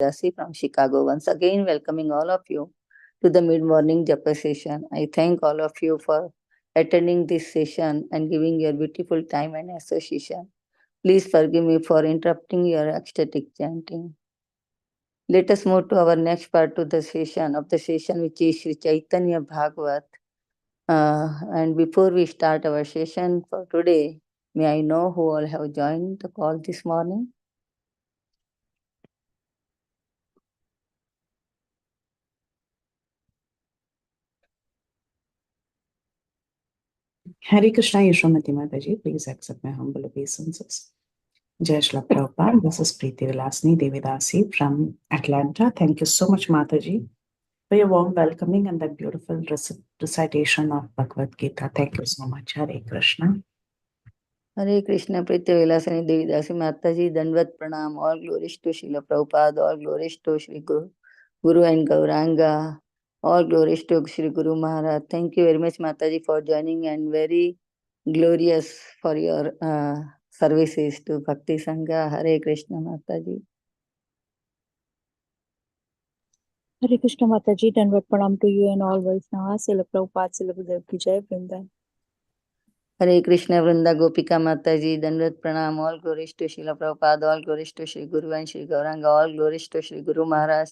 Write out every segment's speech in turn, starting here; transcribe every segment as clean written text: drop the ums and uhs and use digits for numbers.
Dasi from Chicago. Once again, welcoming all of you to the mid-morning japa session. I thank all of you for attending this session and giving your beautiful time and association. Please forgive me for interrupting your ecstatic chanting. Let us move to our next part of the session, which is Sri Caitnaya Bhagavat. And before we start our session for today, may I know who all have joined the call this morning? Hare Krishna, Yashwamati Mataji. Please accept my humble obeisances. Jai Shri Prabhupada. This is Preeti Vilasini Devidasi from Atlanta. Thank you so much, Mataji, for your warm welcoming and that beautiful recitation of Bhagavad Gita. Thank you so much. Hare Krishna. Hare Krishna, Preeti Vilasini Devidasi Mataji, Dandavat Pranam. All glories to Srila Prabhupada, all glories to Sri Guru and Gauranga, all glories to Sri Guru Maharaj. Thank you very much, Mataji, for joining, and very glorious for your services to Bhakti Sangha. Hare Krishna, Mataji. Hare Krishna Mataji, Dandavat Pranam to you and all Vaishnavas. Srila Prabhupada, Srila Gurudev ki Jai, Vrinda. Hare Krishna, Vrinda Gopika Mataji, Dandavat Pranam. All glories to Srila Prabhupada, all glories to Sri Guru and Sri Gauranga, all glories to Sri Guru Maharaj.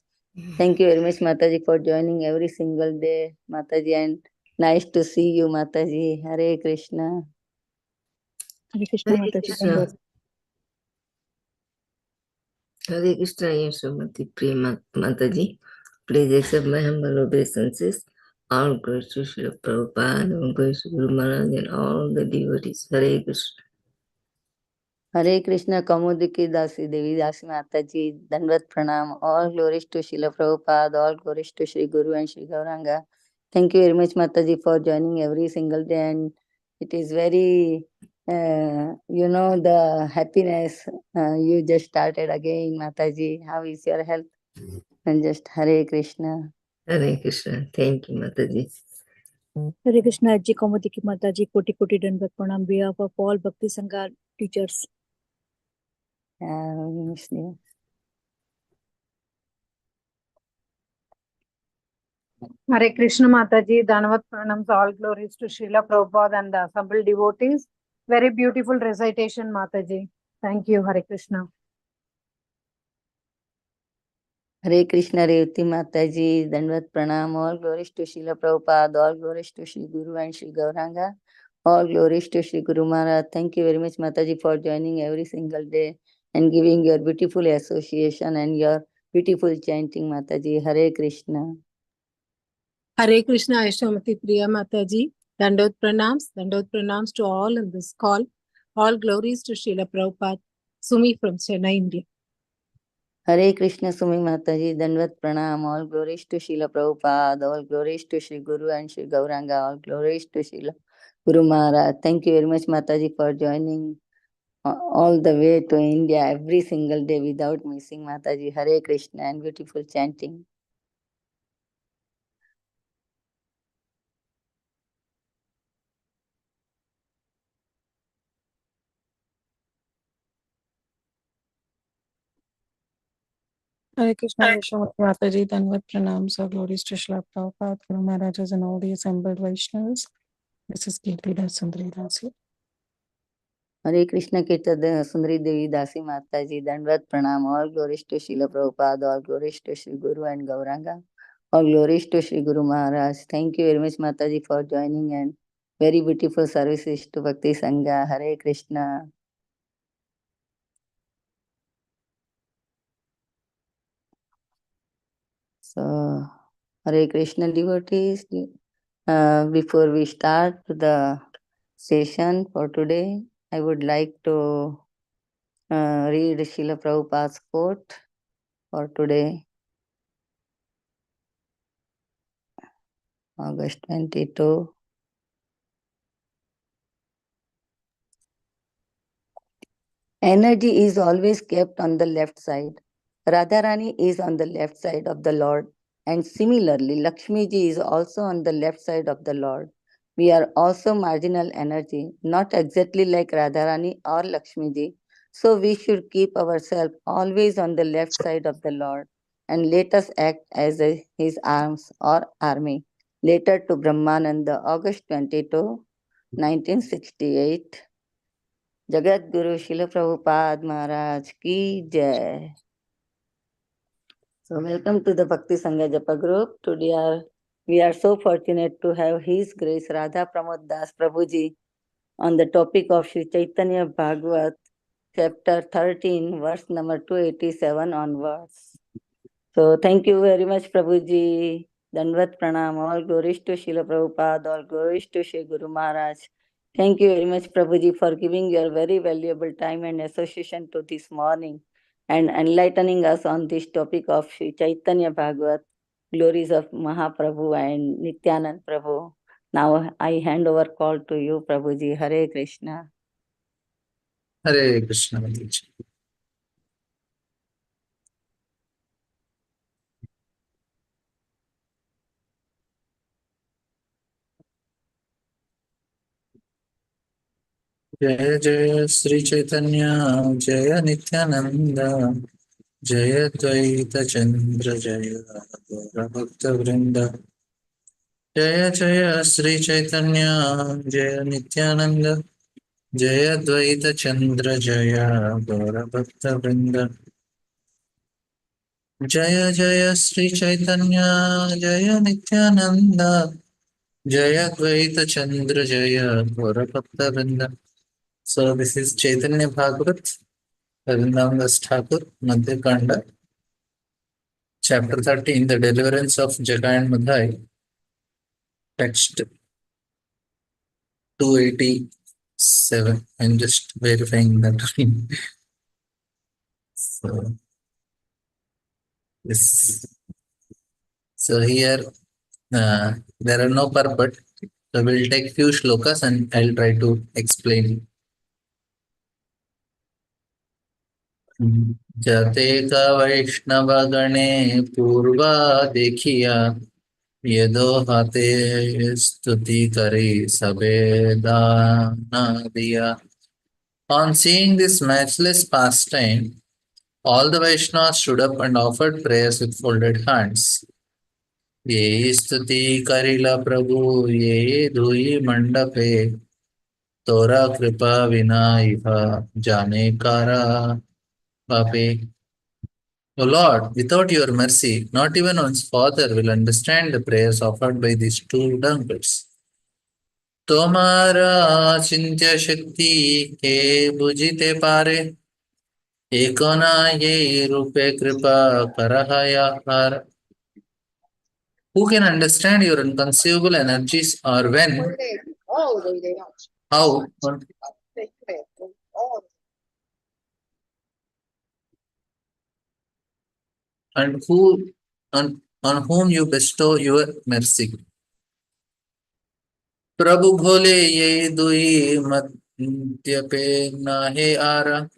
Thank you very much, Mataji, for joining every single day, Mataji, and nice to see you, Mataji. Hare Krishna. Hare Krishna Mataji. Hare Krishna, Yashwamati Priya Mataji. Please accept my humble obeisances. All glories to Srila Prabhupada, all glories to Guru Maharaj and all the devotees. Hare Krishna. Hare Krishna, Kamudiki Dasi, Devi Dasi Mataji, Dandavat Pranam. All glories to Srila Prabhupada, all glories to Sri Guru and Sri Gauranga. Thank you very much, Mataji, for joining every single day. And it is very, the happiness. You just started again, Mataji. How is your health? And just Hare Krishna. Hare Krishna. Thank you, Mataji. Hare Krishna, HG Kaumudiki Mataji, Koti Koti Dandavat Pranam, behalf of all Bhakti Sangha teachers. Hare Krishna Mataji, Dandavat Pranams, all glories to Srila Prabhupada and the assembled devotees. Very beautiful recitation, Mataji. Thank you, Hare Krishna. Hare Krishna, Revati Mataji, Dandavat Pranam. All glories to Srila Prabhupada, all glories to Sri Guru and Sri Gauranga, all glories to Sri Guru Maharaj. Thank you very much, Mataji, for joining every single day and giving your beautiful association and your beautiful chanting, Mataji. Hare Krishna. Hare Krishna, Aishwamati Priya Mataji. Dandavat pranams to all in this call. All glories to Srila Prabhupada. Sumi from Chennai, India. Hare Krishna, Sumi Mataji, Dandavat Pranam. All glories to Srila Prabhupada, all glories to Sri Guru and Sri Gauranga, all glories to Srila Guru Maharaj. Thank you very much, Mataji, for joining all the way to India every single day without missing, Mataji. Hare Krishna and beautiful chanting. Hare Krishna, Yashwamati Mataji, Dandavat Pranams, all glories to Srila Prabhupada, Guru Maharajas and all the assembled Vaishnavas. This is Kirtida Sundari Dasi. Hare Krishna, Kirtida Sundari Devi Dasi Mataji, Dandavat Pranam. All glories to Srila Prabhupada, all glories to Sri Guru and Gauranga, all glories to Sri Guru Maharaj. Thank you very much, Mataji, for joining and very beautiful services to Bhakti Sangha. Hare Krishna. So, Hare Krishna devotees, before we start the session for today, I would like to read Srila Prabhupada's quote for today, August 22. Energy is always kept on the left side. Radharani is on the left side of the Lord, and similarly, Lakshmi ji is also on the left side of the Lord. We are also marginal energy, not exactly like Radharani or Lakshmi ji. So we should keep ourselves always on the left side of the Lord. and let us act as his arms or army. Later to Brahmananda, August 22, 1968. Jagat Guru Srila Prabhupada Maharaj Ki Jai. So welcome to the Bhakti Sangha Japa group. Today we are so fortunate to have His Grace Radha Pramod Das Prabhuji on the topic of Sri Caitanya Bhagavat, chapter 13, verse number 287 onwards. So thank you very much, Prabhuji. Dandavat Pranam. All glories to Srila Prabhupada. All glories to Sri Guru Maharaj. Thank you very much, Prabhuji, for giving your very valuable time and association to this morning and enlightening us on this topic of Sri Chaitanya Bhagavat, glories of Mahaprabhu and Nityanand Prabhu. Now I hand over call to you, Prabhuji. Hare Krishna. Hare Krishna. Mataji. Jaya Jaya Sri Chaitanya Jaya Nityananda Jaya Dvaita Chandra Jaya Gaura Bhakta Vrinda Jaya Jaya Sri Chaitanya Jaya Nityananda Jaya Dvaita Chandra Jaya Gaura Bhakta Vrinda Jaya Jaya Sri Chaitanya Jaya Nityananda Jaya Dvaita Chandra Jaya Gaura Bhakta Vrinda. So this is Chaitanya Bhagavat, Vrindavan Thakur, Madhya Khanda, chapter 13, the deliverance of Jagai and Madhai, text 287. I'm just verifying that. So, this. So here there are no purport. So we'll take few shlokas and I'll try to explain. Jate ka Vaishnava gane purva dekhiya Yedo hate stuti kari sabedana diya. On seeing this matchless pastime, all the Vaishnavas stood up and offered prayers with folded hands. Ye stuti karila prabhu ye dhui mandape tora kripa vina iha jane kara pape. O Lord, without your mercy, not even one's father will understand the prayers offered by these two drunkards. तुम्हारा चिंत्य शक्ति हे बुझिते पारे एकोना ये रूपे कृपा करहया हार. Who can understand your inconceivable energies or when, how, and who on whom you bestow your mercy. प्रभु भोले ये दुई मध्य पे नाहे आरा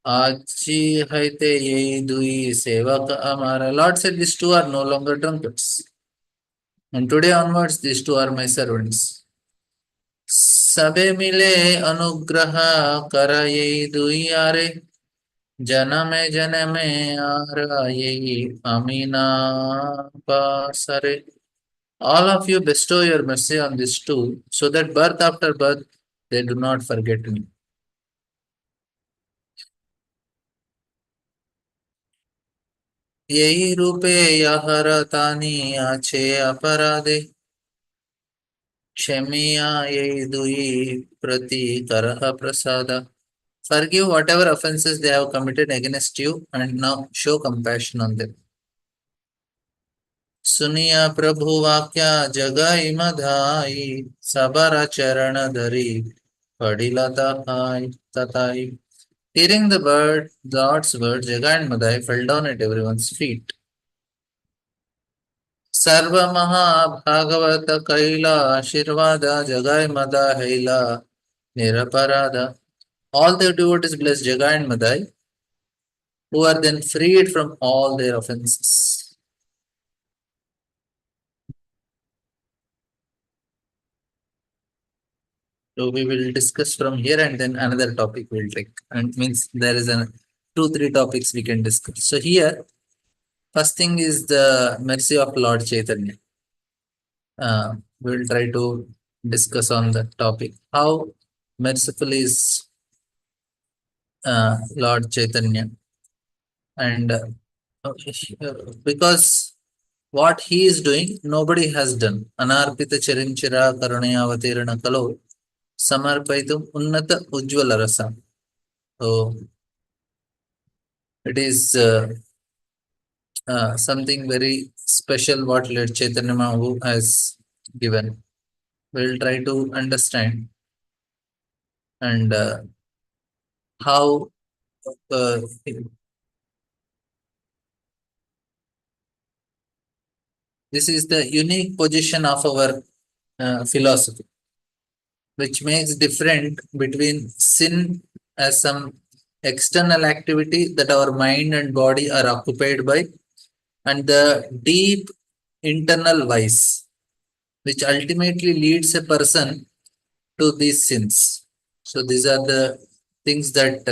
Aji haite ye dui sevak amara. Lord said these two are no longer drunkards. And today onwards, these two are my servants. Sabe mile anugraha kara ye dui are. Janame janame ara ye amina pasare. All of you bestow your mercy on these two, so that birth after birth they do not forget me. यही रूपे यहरतानि आचे अपराधे क्षमिया यही दुई प्रति करह प्रसादा. Forgive whatever offenses they have committed against you and now show compassion on them. सुनिया प्रभु वाक्या जगाई मधाई सबरा चरण धरी पड़िला तताई. Hearing the Lord's word, Jagai and Madhai fell down at everyone's feet. सर्व महाभागवत कैला आशीर्वाद जगाय मदा हैला निरपराधा. All the devotees bless Jagai and Madhai, who are then freed from all their offenses. So we will discuss from here and then another topic we'll take. And means there is 2-3 topics we can discuss. So here, First thing is the mercy of Lord Chaitanya. We'll try to discuss on that topic. How merciful is Lord Chaitanya, and because what he is doing, nobody has done. Anarpita charinchira karunayavatirana kalo samarpaitum unnata ujjvala rasa. So it is something very special what Lord Chaitanya Mahaprabhu has given. We'll try to understand and how this is the unique position of our philosophy, which makes different between sin as some external activity that our mind and body are occupied by, and the deep internal vice, which ultimately leads a person to these sins. So these are the things that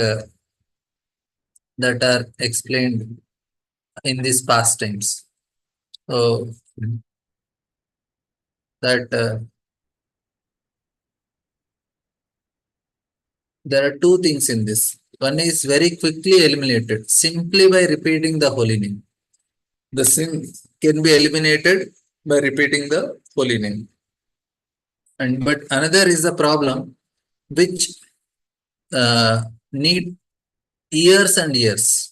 that are explained in these pastimes. So that there are two things in this. One is very quickly eliminated simply by repeating the holy name. The sin can be eliminated by repeating the holy name. And but another is the problem which need years and years.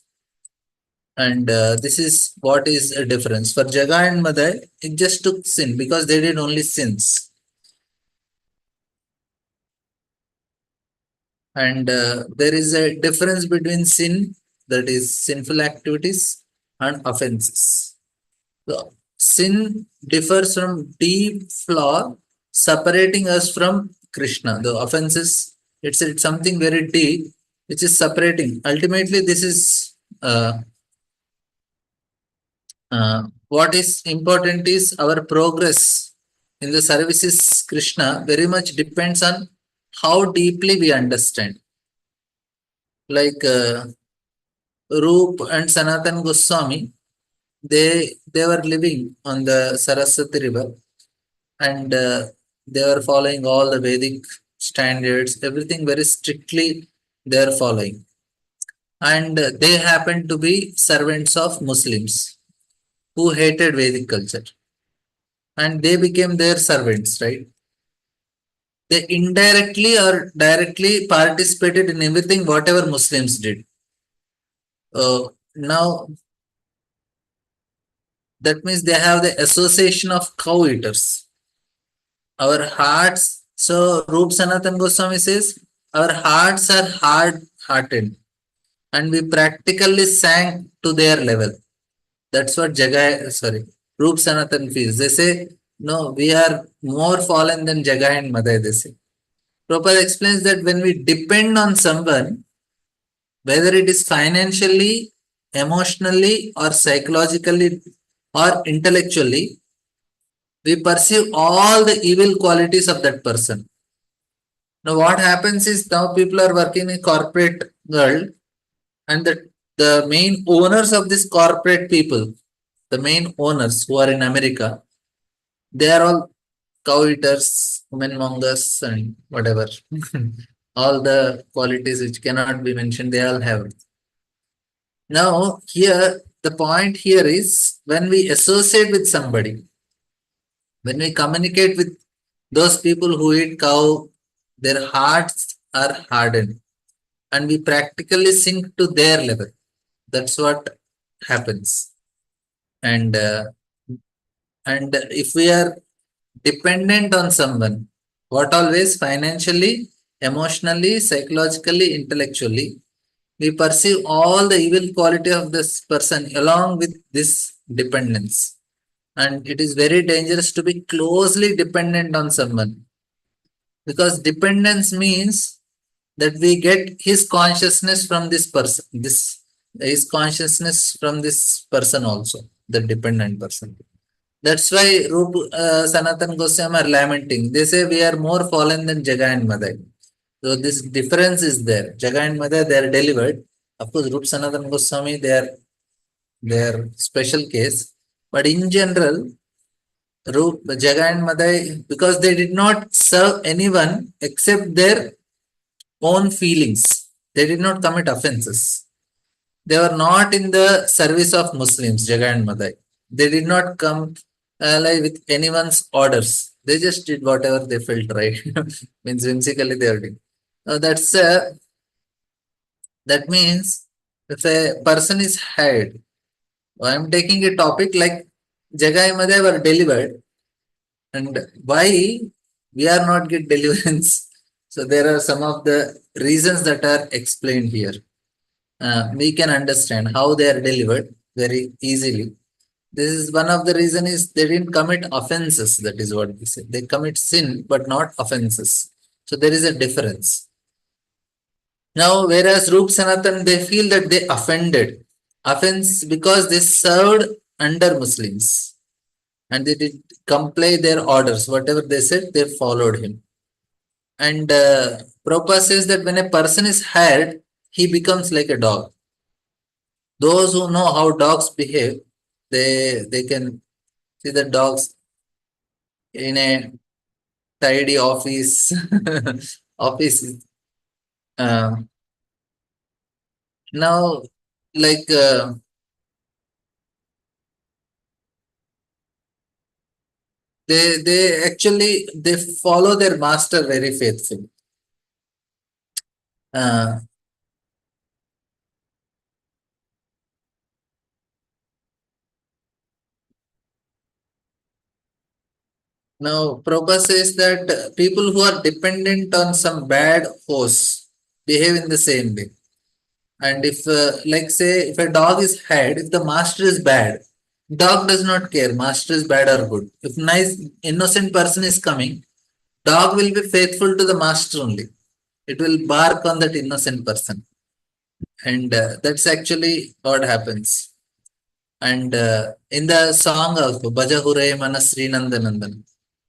And this is what is a difference. For Jaga and Madhya, it just took sin because they did only sins. And there is a difference between sin, that is sinful activities, and offenses. So, sin differs from deep flaw, separating us from Krishna. The offenses, it's something very deep, which is separating. Ultimately, this is what is important is our progress in the services Krishna very much depends on how deeply we understand. Like Roop and Sanatan Goswami, they were living on the Saraswati river, and they were following all the Vedic standards, everything very strictly they are following. And they happened to be servants of Muslims who hated Vedic culture. And they became their servants, right? They indirectly or directly participated in everything whatever Muslims did. Now, that means they have the association of cow eaters. Our hearts, so Roop Sanatan Goswami says, our hearts are hard-hearted and we practically sank to their level. That's what Roop Sanatan feels. They say, no, we are more fallen than Jaga and Madhya, they say. Prabhupada explains that when we depend on someone, whether it is financially, emotionally, or psychologically, or intellectually, we perceive all the evil qualities of that person. Now, what happens is now people are working in corporate world, and the main owners of this corporate people, the main owners who are in America, they are all cow eaters, women mongers, and whatever. All the qualities which cannot be mentioned, they all have it. Now, here, the point here is when we associate with somebody, when we communicate with those people who eat cow, their hearts are hardened and we practically sink to their level. That's what happens. And if we are dependent on someone, what always financially, emotionally, psychologically, intellectually, we perceive all the evil quality of this person along with this dependence. And it is very dangerous to be closely dependent on someone, because dependence means that we get his consciousness from this person, his consciousness from this person also, the dependent person. That's why Rup Sanatan Goswami are lamenting. They say we are more fallen than Jaga and Madhya. So this difference is there. Jaga and Madhya, they are delivered. Of course, Rup Sanatan Goswami, they are their special case. But in general, Rup, Jaga and Madai, because they did not serve anyone except their own feelings, they did not commit offenses. They were not in the service of Muslims, Jaga and Madai. They did not come like with anyone's orders. They just did whatever they felt right. Means whimsically they were doing. That means if a person is hired, I am taking a topic like Jaga and Madai were delivered, and why we are not get deliverance. So there are some of the reasons that are explained here. We can understand how they are delivered very easily. This is one of the reason is they didn't commit offenses. That is what we say. They commit sin, but not offenses. So there is a difference. Now, whereas Rup Sanatan, they feel that they offended. Offense because they served under Muslims and they did comply their orders. Whatever they said, they followed him. And Prabhupada says that when a person is hired, he becomes like a dog. Those who know how dogs behave, they can see the dogs in a tidy office. office. Uh, now, like they actually they follow their master very faithfully. Uh, Now, Prabhupada says that people who are dependent on some bad horse behave in the same way. And if, like, say, if a dog is hired, if the master is bad, dog does not care, master is bad or good. If nice, innocent person is coming, dog will be faithful to the master only. It will bark on that innocent person. And that's actually what happens. And in the song of Bhaja Hure Mana Sri Nandanandan,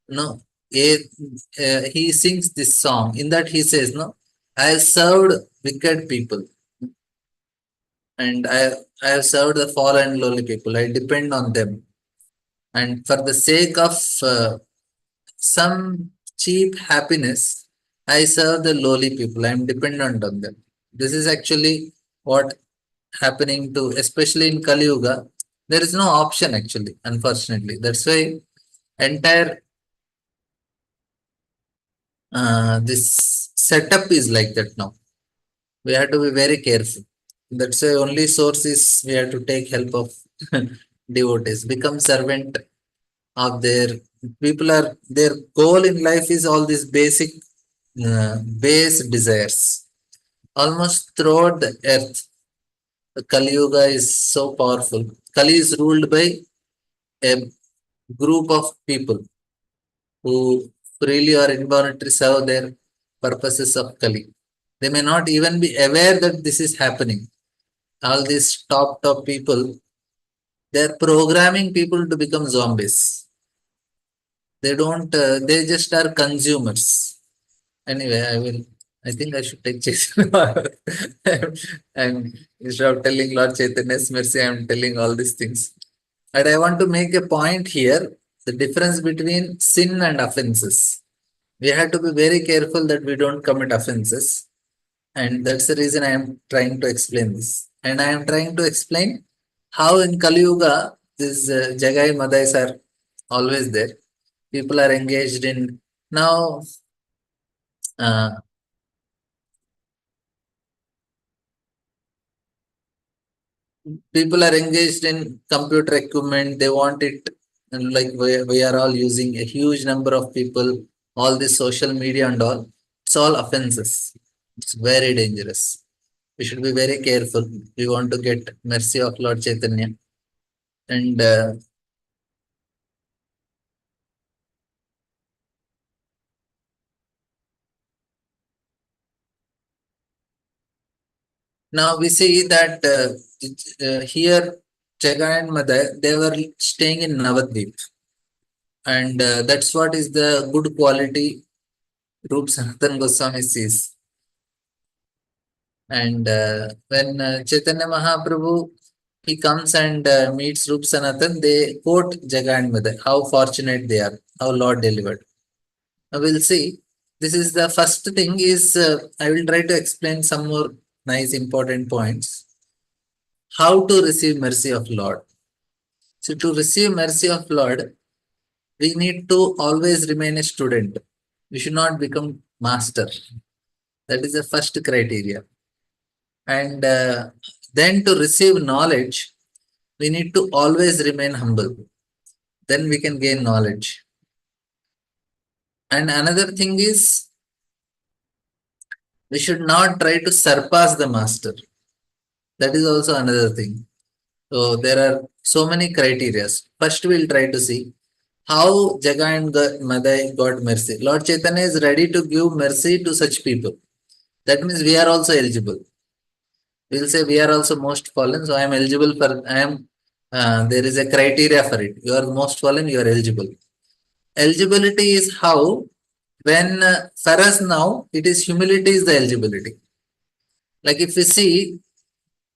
no, he sings this song. In that he says, no, I have served wicked people and I have served the fallen and lowly people. I depend on them. And for the sake of some cheap happiness, I serve the lowly people. I am dependent on them. This is actually what happening to, especially in Kali Yuga. There is no option actually, unfortunately. That's why entire this setup is like that now. We have to be very careful. That's why only source is we have to take help of devotees, become servant of their people. Are their goal in life is all these basic base desires. Almost throughout the earth, the Kali Yuga is so powerful. Kali is ruled by a group of people who freely or involuntarily serve their purposes of Kali. They may not even be aware that this is happening. All these top people, they're programming people to become zombies. They don't, they just are consumers. Anyway, I think I should take Chaitanya. I'm, instead of telling Lord Chaitanya's mercy, I'm telling all these things. And I want to make a point here, the difference between sin and offenses. We have to be very careful that we don't commit offenses. And that's the reason I am trying to explain this. And I am trying to explain how in Kali Yuga, these Jagai Madais are always there. People are engaged in now. People are engaged in computer equipment. They want it, and like we are all using a huge number of people, all this social media and all. It's all offenses. It's very dangerous. We should be very careful. We want to get mercy of Lord Chaitanya. And now we see that here Jaga and Madhya, they were staying in Navadvip. And that's what is the good quality Rup Sanatan Goswami sees. And when Chaitanya Mahaprabhu he comes and meets Rup Sanatan, they quote Jaga and Mother, how fortunate they are, how Lord delivered. Now we'll see. This is the first thing is, I will try to explain some more nice important points. How to receive mercy of Lord. So to receive mercy of Lord, we need to always remain a student. We should not become master. That is the first criteria. And then to receive knowledge, we need to always remain humble. Then we can gain knowledge. And another thing is, we should not try to surpass the master. That is also another thing. So there are so many criteria. First, we'll try to see how Jaga and Madai got mercy. Lord Chaitanya is ready to give mercy to such people. That means we are also eligible. We'll say we are also most fallen, so I am eligible for, there is a criteria for it. You are most fallen, you are eligible. Eligibility is how, when for us now, it is humility is the eligibility. Like if we see,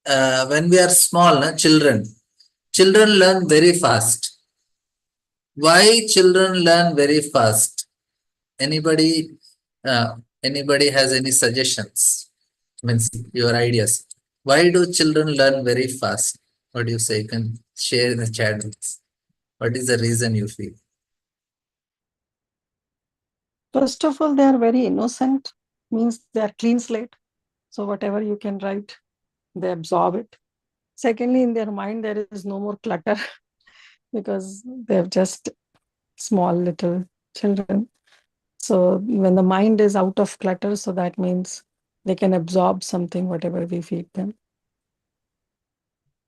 when we are small, children learn very fast. Why children learn very fast? Anybody, anybody has any suggestions? Means your ideas. Why do children learn very fast? What do you say? You can share in the chat. What is the reason you feel? First of all, they are very innocent, means they are clean slate. So whatever you can write, they absorb it. Secondly, in their mind, there is no more clutter because they're just small little children. So when the mind is out of clutter, so that means they can absorb something, whatever we feed them.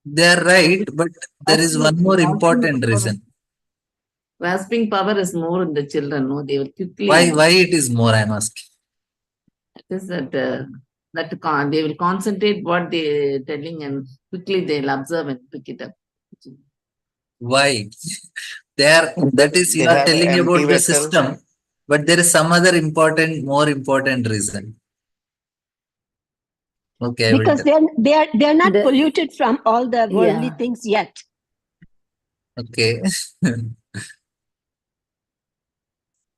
They are right, but there is one more important reason. Grasping power is more in the children, no? They will quickly. Why it is more, I'm asking. It is that they will concentrate what they are telling and quickly they'll observe and pick it up. Why? That is, you are telling about the system, but there is some other more important reason. Okay. Because they are not polluted from all the worldly things yet. Okay.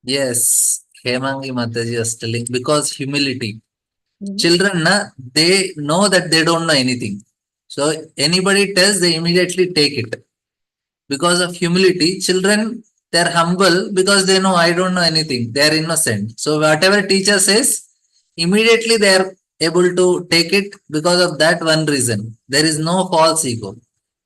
Yes, Hemangi Mataji was telling, because humility. Children, they know that they don't know anything. So anybody tells, they immediately take it. Because of humility, children, they're humble because they know I don't know anything. They are innocent. So whatever teacher says, immediately they are able to take it because of that one reason. There is no false ego.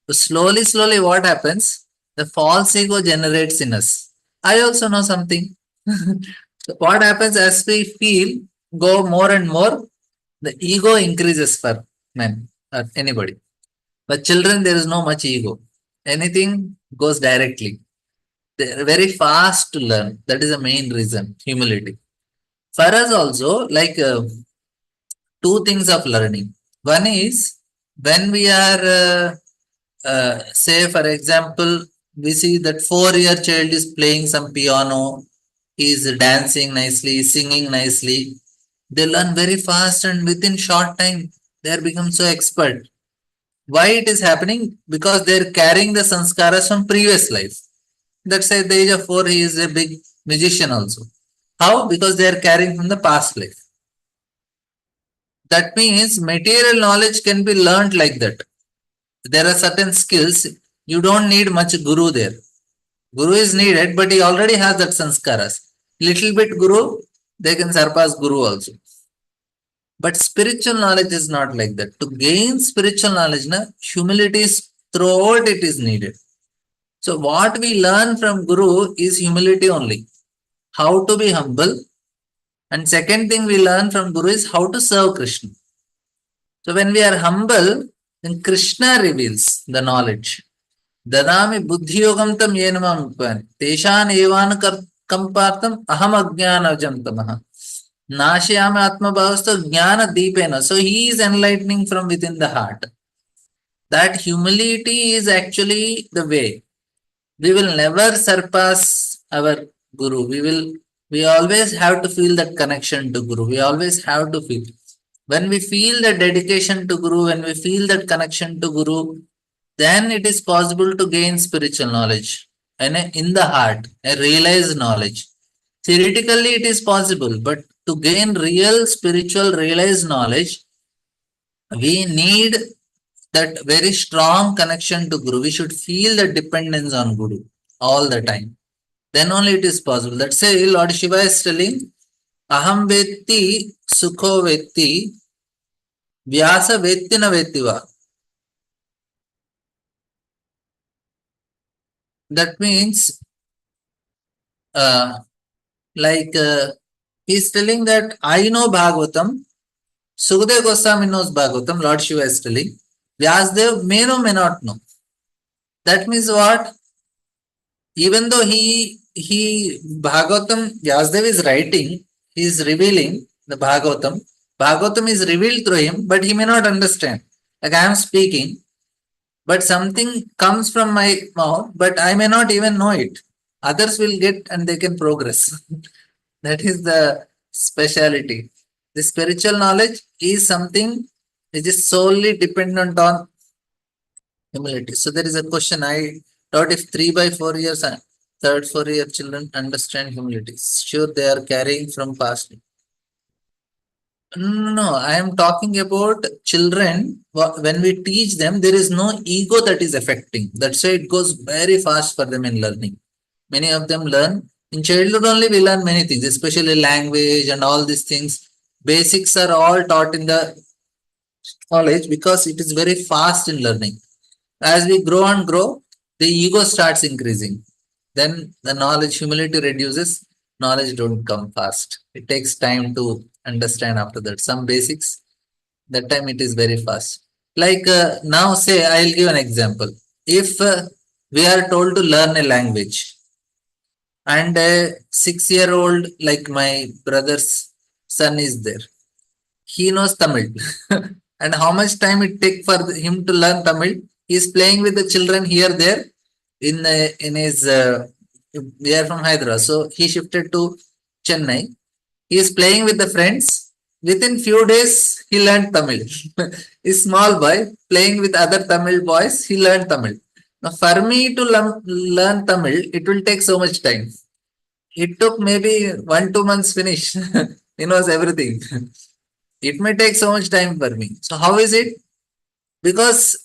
So slowly, what happens? The false ego generates in us. I also know something. So what happens as we feel, go more and more, the ego increases for men or anybody. But children, there is no much ego. Anything goes directly. They're very fast to learn. That is the main reason, humility. For us also, like two things of learning. One is when we are, say for example, we see that 4-year child is playing some piano, he is dancing nicely, singing nicely. They learn very fast and within short time, they are become so expert. Why it is happening? Because they are carrying the sanskaras from previous life. That's at the age of 4, he is a big musician also. How? Because they are carrying from the past life. That means material knowledge can be learned like that. There are certain skills, you don't need much guru there. Guru is needed, but he already has that sanskaras. Little bit guru, they can surpass guru also. But spiritual knowledge is not like that. To gain spiritual knowledge, humility is throughout it is needed. So what we learn from Guru is humility only. How to be humble. And second thing we learn from Guru is how to serve Krishna. So when we are humble, then Krishna reveals the knowledge. Dadami buddhiyogam tam yenamam upani. Teshan evan kampartam aham ajnanajam tamaha. Nashyama atma bhavasta jnana deepena. So he is enlightening from within the heart. That humility is actually the way. We will never surpass our Guru. We always have to feel that connection to Guru. We always have to feel. When we feel the dedication to Guru, when we feel that connection to Guru, then it is possible to gain spiritual knowledge and in the heart, a realized knowledge. Theoretically, it is possible, but to gain real spiritual realized knowledge, we need that very strong connection to Guru. We should feel the dependence on Guru all the time. Then only it is possible. Let's say Lord Shiva is telling, Aham vetti sukho vetti vyasa vetti na vettiva. That means, like, he's telling that I know Bhagavatam, Sukhdev Goswami knows Bhagavatam, Lord Shiva is telling, Vyasdev may know, may not know. That means what? Even though he Bhagavatam, Vyasdev is writing, he is revealing the Bhagavatam. Bhagavatam is revealed through him, but he may not understand. Like I am speaking, but something comes from my mouth, but I may not even know it. Others will get and they can progress. That is the speciality. The spiritual knowledge is something which is solely dependent on humility. So there is a question I doubt if 3 by 4 years and third 4 year children understand humility. Sure, they are carrying from past. No, I am talking about children. When we teach them, there is no ego that is affecting. That's why it goes very fast for them in learning. Many of them learn. In childhood only we learn many things, especially language and all these things. Basics are all taught in the college because it is very fast in learning. As we grow and grow, the ego starts increasing. Then the knowledge, humility reduces, knowledge don't come fast. It takes time to understand after that. Some basics, that time it is very fast. Like now say, I'll give an example. If we are told to learn a language and a 6-year-old, like my brother's son is there, he knows Tamil. And how much time it take for him to learn Tamil? He is playing with the children here, there, in his, we are from Hyderabad. So he shifted to Chennai. He is playing with the friends. Within few days, he learned Tamil. He's small boy playing with other Tamil boys. He learned Tamil. Now, for me to learn Tamil, it will take so much time. It took maybe 1-2 months finish. He knows everything. It may take so much time for me. So how is it? Because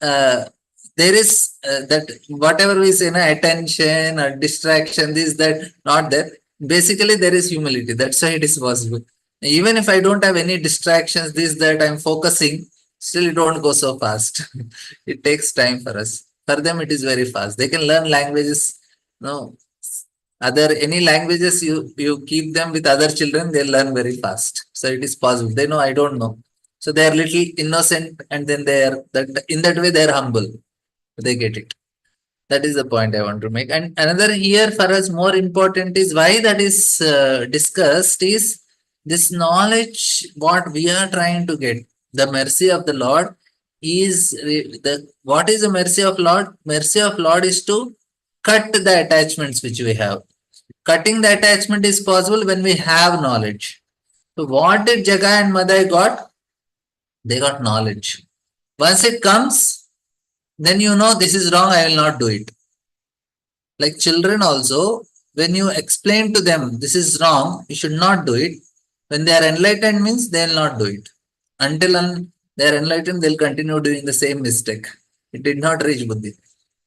there is that whatever we say, attention or distraction, this, that, not there. Basically, there is humility. That's why it is possible. Even if I don't have any distractions, this, that, I'm focusing, still it don't go so fast. It takes time for us. For them, it is very fast. They can learn languages. No, other any languages you keep them with other children, they learn very fast. So it is possible. They know I don't know. So they are little innocent, and then they are that in that way they are humble. They get it. That is the point I want to make. And another here for us more important is why that is discussed is this knowledge what we are trying to get. The mercy of the Lord is the what is the mercy of Lord? Mercy of Lord is to cut the attachments which we have. Cutting the attachment is possible when we have knowledge. So what did Jagai and Madai got? They got knowledge. Once it comes, then you know this is wrong, I will not do it. Like children also, when you explain to them this is wrong, you should not do it. When they are enlightened means they will not do it. Until they are enlightened, they will continue doing the same mistake. It did not reach Buddhi.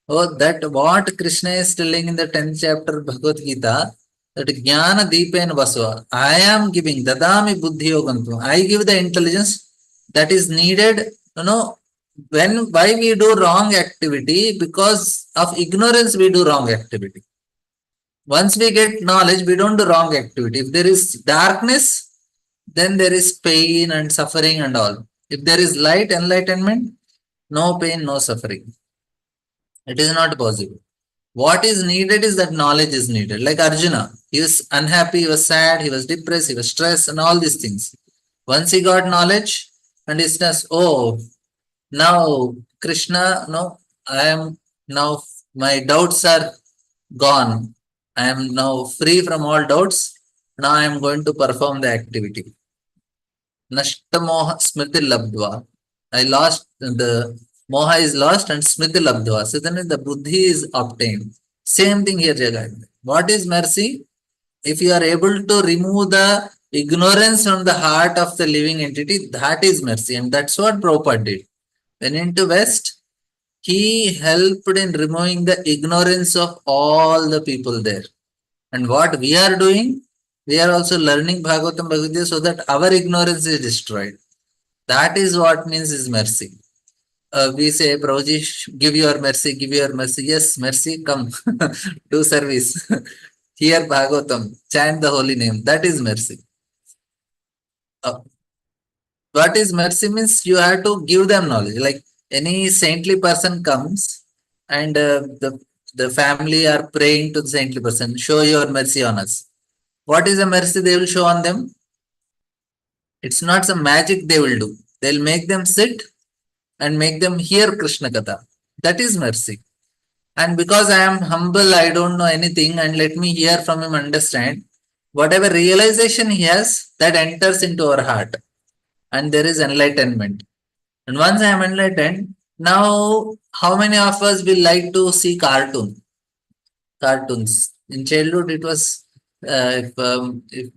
Oh, that what Krishna is telling in the 10th chapter Bhagavad Gita, that Jnana Deepen Vasva, I am giving, Dadami Buddhi Yogantu, I give the intelligence that is needed, why we do wrong activity? Because of ignorance we do wrong activity. Once we get knowledge, we don't do wrong activity. If there is darkness, then there is pain and suffering and all. If there is light, enlightenment, no pain, no suffering. It is not possible. What is needed is that knowledge is needed. Like Arjuna, he was unhappy, he was sad, he was depressed, he was stressed, and all these things. Once he got knowledge and he says, oh, now Krishna, no, I am now, my doubts are gone. I am now free from all doubts. Now I am going to perform the activity. Nashtamoha smriti labdva. I lost the Moha is lost and Smriti Labdhva. So then the Buddhi is obtained. Same thing here, Jagat. What is mercy? If you are able to remove the ignorance from the heart of the living entity, that is mercy. And that's what Prabhupada did. When into West, he helped in removing the ignorance of all the people there. And what we are doing, we are also learning Bhagavatam Bhagavad Gita so that our ignorance is destroyed. That is what means is mercy. We say, Prabhuji, give your mercy, give your mercy. Yes, mercy, come, do service. Hear Bhagavatam, chant the holy name. That is mercy. What is mercy means you have to give them knowledge. Like any saintly person comes and the family are praying to the saintly person, show your mercy on us. What is the mercy they will show on them? It's not some magic they will do. They'll make them sit and make them hear Krishna Katha. That is mercy. And because I am humble, I don't know anything, and let me hear from him, understand. Whatever realization he has, that enters into our heart. And there is enlightenment. And once I am enlightened, now how many of us will like to see cartoons? In childhood, it was if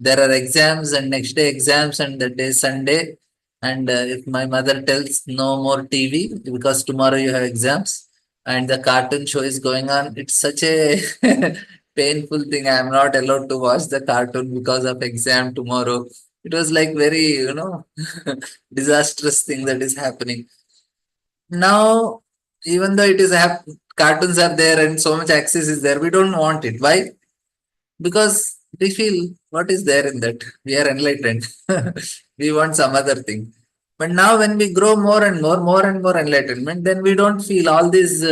there are exams and next day exams and the day Sunday, and if my mother tells no more TV because tomorrow you have exams and the cartoon show is going on, it's such a painful thing. I am not allowed to watch the cartoon because of exam tomorrow. It was like very, disastrous thing that is happening. Now, even though it is cartoons are there and so much access is there, we don't want it. Why? Because we feel what is there in that? We are enlightened. We want some other thing. But now when we grow more and more enlightenment, then we don't feel all these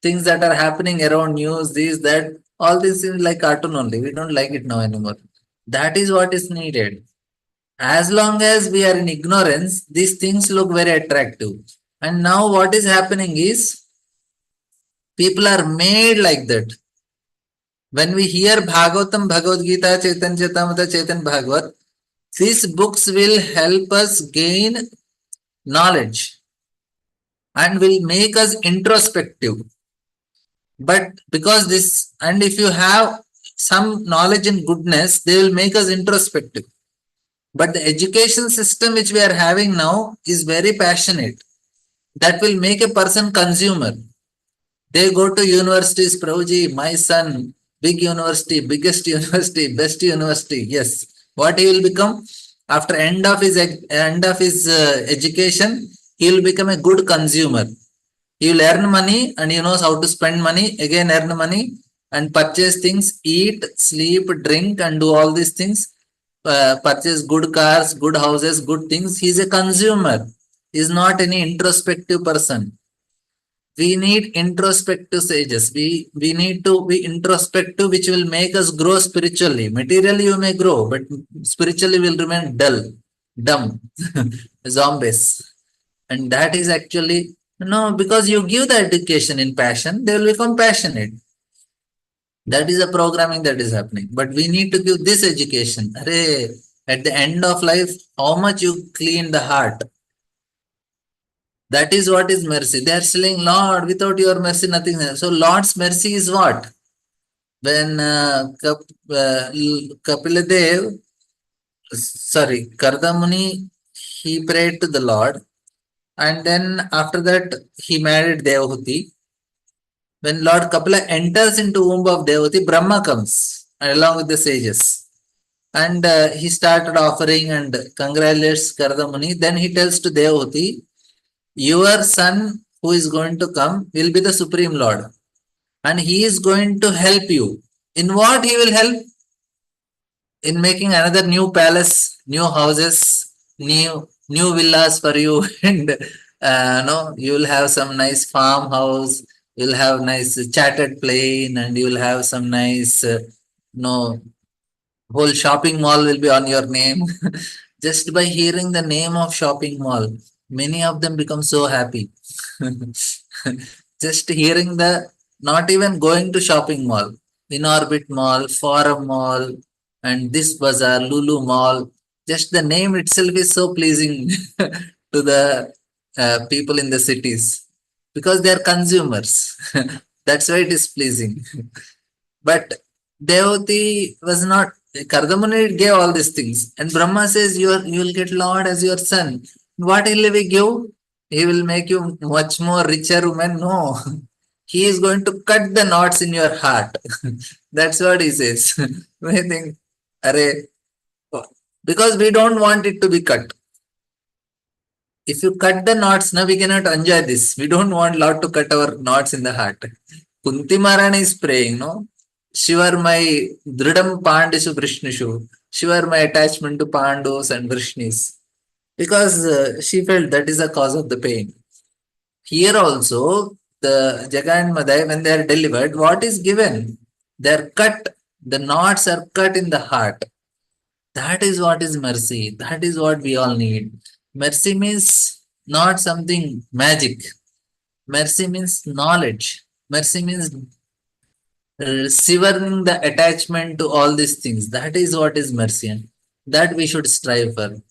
things that are happening around news, this, that, all these things like cartoon only. We don't like it now anymore. That is what is needed. As long as we are in ignorance, these things look very attractive. And now what is happening is people are made like that. When we hear Bhagavatam, Bhagavad Gita, Chaitanya Chaitamrita, Chaitanya Bhagavat, these books will help us gain knowledge and will make us introspective. But because this, and if you have some knowledge and goodness, they will make us introspective. But the education system which we are having now is very passionate. That will make a person consumer. They go to universities, Prabhuji, my son, big university, biggest university, best university. Yes. What he will become? After end of his education, he will become a good consumer. He will earn money and he knows how to spend money, again earn money and purchase things, eat, sleep, drink and do all these things. Purchase good cars, good houses, good things. He is a consumer. He is not any introspective person. We need introspective sages. We need to be introspective, which will make us grow spiritually. Materially, you may grow, but spiritually will remain dull, dumb, zombies. And that is actually, because you give the education in passion, they will become passionate. That is a programming that is happening. But we need to give this education. Array, at the end of life, how much you clean the heart. That is what is mercy. They are saying, Lord, without your mercy, nothing. So, Lord's mercy is what? When Kapiladev, Kardamuni, he prayed to the Lord. And then after that, he married Devahuti. When Lord Kapila enters into womb of Devahuti, Brahma comes along with the sages. And he started offering and congratulates Kardamuni. Then he tells to Devahuti, your son who is going to come will be the Supreme Lord. And he is going to help you. In what he will help? In making another new palace, new houses, new villas for you. And you will have some nice farmhouse. You'll have nice chartered plane and you will have some nice, whole shopping mall will be on your name. Just by hearing the name of shopping mall, many of them become so happy. Just hearing not even going to shopping mall, in orbit mall, forum mall, and this bazaar, Lulu mall, just the name itself is so pleasing to the people in the cities. because they are consumers. That's why it is pleasing. But Devati was not. Kardamuni gave all these things, and Brahma says you will get Lord as your son. What will he give? He will make you much more richer woman. No, he is going to cut the knots in your heart. That's what he says. We think, Array, because we don't want it to be cut. If you cut the knots, now we cannot enjoy this. We don't want Lord to cut our knots in the heart. Kunti Maharani is praying, no? Shivar my Dridam Pandishu Vrishnishu. Shivar my attachment to Pandus and Vrishnis. Because she felt that is the cause of the pain. Here also, the Jaga and Madai, when they are delivered, what is given? They are cut. The knots are cut in the heart. That is what is mercy. That is what we all need. Mercy means not something magic. Mercy means knowledge. Mercy means severing the attachment to all these things. That is what is mercy. And that we should strive for.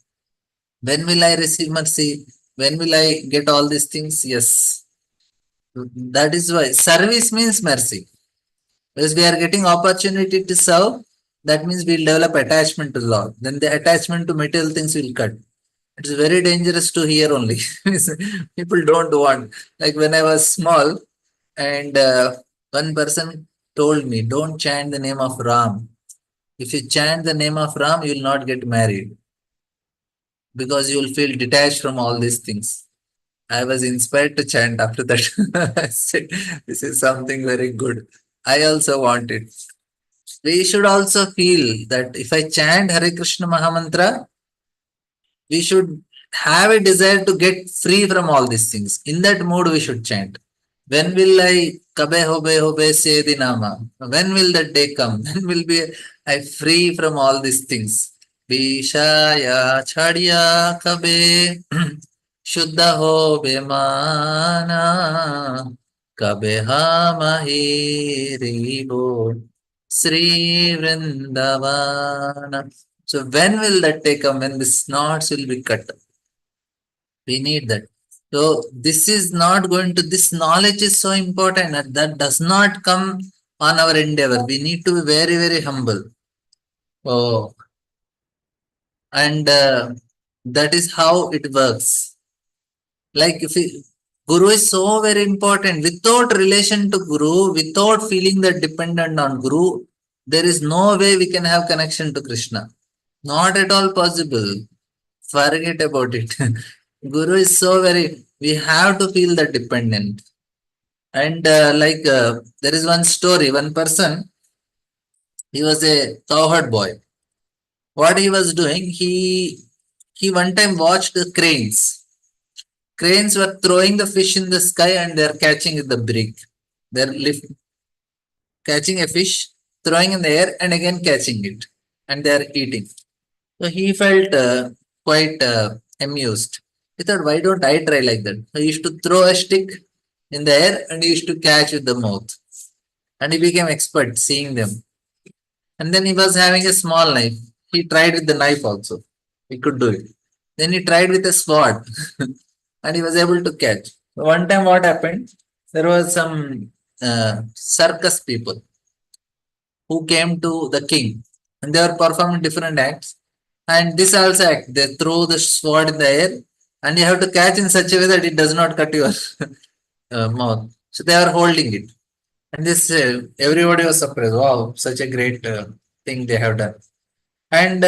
When will I receive mercy? When will I get all these things? Yes. That is why service means mercy. Because we are getting opportunity to serve, that means we'll develop attachment to the Lord. Then the attachment to material things will cut. It's very dangerous to hear only. People don't want. Like when I was small, and one person told me, don't chant the name of Ram. If you chant the name of Ram, you will not get married because you will feel detached from all these things. I was inspired to chant after that. I said, this is something very good. I also want it. We should also feel that if I chant Hare Krishna Mahamantra, we should have a desire to get free from all these things. In that mood, we should chant. When will I kabe hobe say the nama? When will that day come? When will be I free from all these things? Vishaya chadiya kabe shuddha hobe mana kabe hamahi bo Sri Vrindavana. So when will that day come? When the knots will be cut? We need that. So this is not going to, this knowledge is so important that does not come on our endeavor. We need to be very, very humble. Oh, and that is how it works. Like if Guru is so very important. Without relation to Guru, without feeling that dependent on Guru, there is no way we can have connection to Krishna. Not at all possible. Forget about it. Guru is so very, we have to feel that dependent. And there is one story, one person, he was a cowherd boy. What he was doing, he one time watched the cranes. Cranes were throwing the fish in the sky and they are catching the brig. They are catching a fish, throwing in the air and again catching it. And they are eating. So he felt quite amused. He thought, why don't I try like that? So he used to throw a stick in the air and he used to catch with the mouth. And he became expert seeing them. And then he was having a small knife. He tried with the knife also. He could do it. Then he tried with a sword and he was able to catch. One time what happened? There was some circus people who came to the king and they were performing different acts. And this also act, they throw the sword in the air and you have to catch in such a way that it does not cut your mouth. So they are holding it. And this, everybody was surprised. Wow, such a great thing they have done. And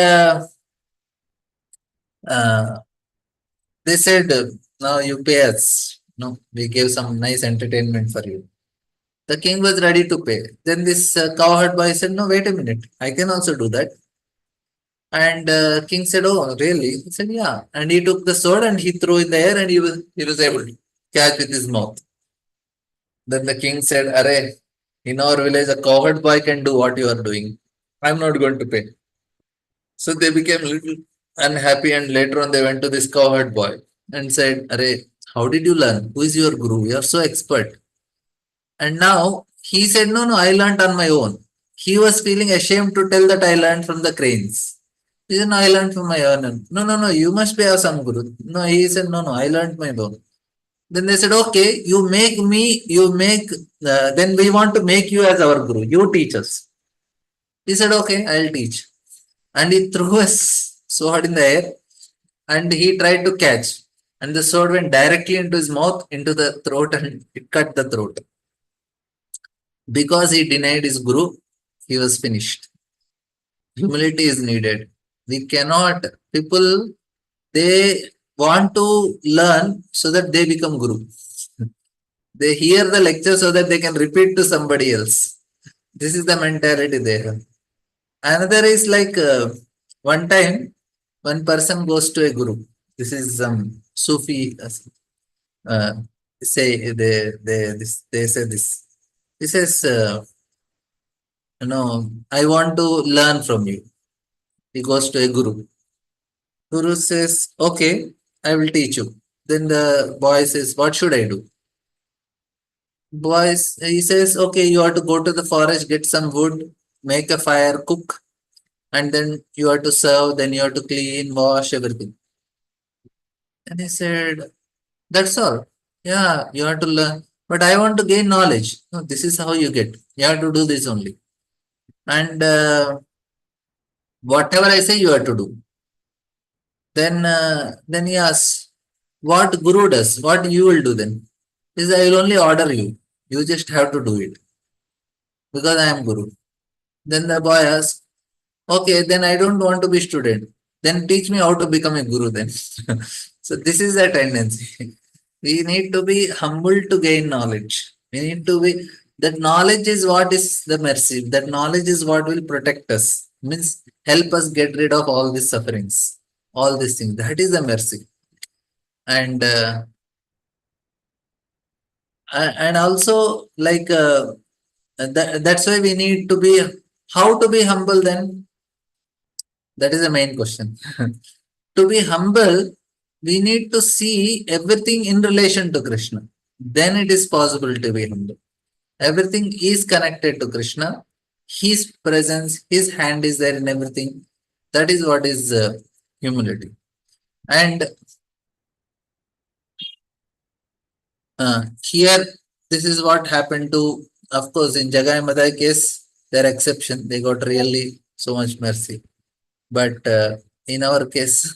they said, now you pay us. No, we gave some nice entertainment for you. The king was ready to pay. Then this cowherd boy said, no, wait a minute. I can also do that. And king said, oh, really? He said, yeah. And he took the sword and he threw in the air and he was able to catch with his mouth. Then the king said, Array, in our village, a cowherd boy can do what you are doing. I'm not going to pay. So they became a little unhappy and later on they went to this cowherd boy and said, Array, how did you learn? Who is your guru? You are so expert. And now he said, no, I learned on my own. He was feeling ashamed to tell that I learned from the cranes. He said, no, I learned from my own. No, you must be have some guru. No, he said, no, I learned my own. Then they said, okay, then we want to make you as our guru. You teach us. He said, okay, I'll teach. And he threw a sword in the air and he tried to catch. And the sword went directly into his mouth, into the throat, and it cut the throat. Because he denied his guru, he was finished. Humility is needed. We cannot, people, they want to learn so that they become guru. They hear the lecture so that they can repeat to somebody else. This is the mentality they have. Another is like one time, one person goes to a guru. This is some Sufi uh, say they say this. He says, I want to learn from you. He goes to a guru. Guru says, okay, I will teach you. Then the boy says, what should I do? He says, okay, you have to go to the forest, get some wood, make a fire, cook, and then you have to serve, then you have to clean, wash, everything. And he said, that's all. Yeah, you have to learn. But I want to gain knowledge. No, this is how you get. You have to do this only. And whatever I say, you have to do. Then he asks, what guru does? What you will do then? He says, I will only order you. You just have to do it. Because I am guru. Then the boy asks, okay, then I don't want to be student. Then teach me how to become a guru then. So this is a tendency. We need to be humble to gain knowledge. We need to be, that knowledge is what is the mercy. That knowledge is what will protect us. Means help us get rid of all these sufferings, all these things. That is the mercy. And also like that's why we need to be, how to be humble then? That is the main question. To be humble, we need to see everything in relation to Krishna. Then it is possible to be humble. Everything is connected to Krishna. His presence, His hand is there in everything. That is what is humility. And here, this is what happened to, of course, in Jagai Madhai case, their exception. They got really so much mercy. But in our case,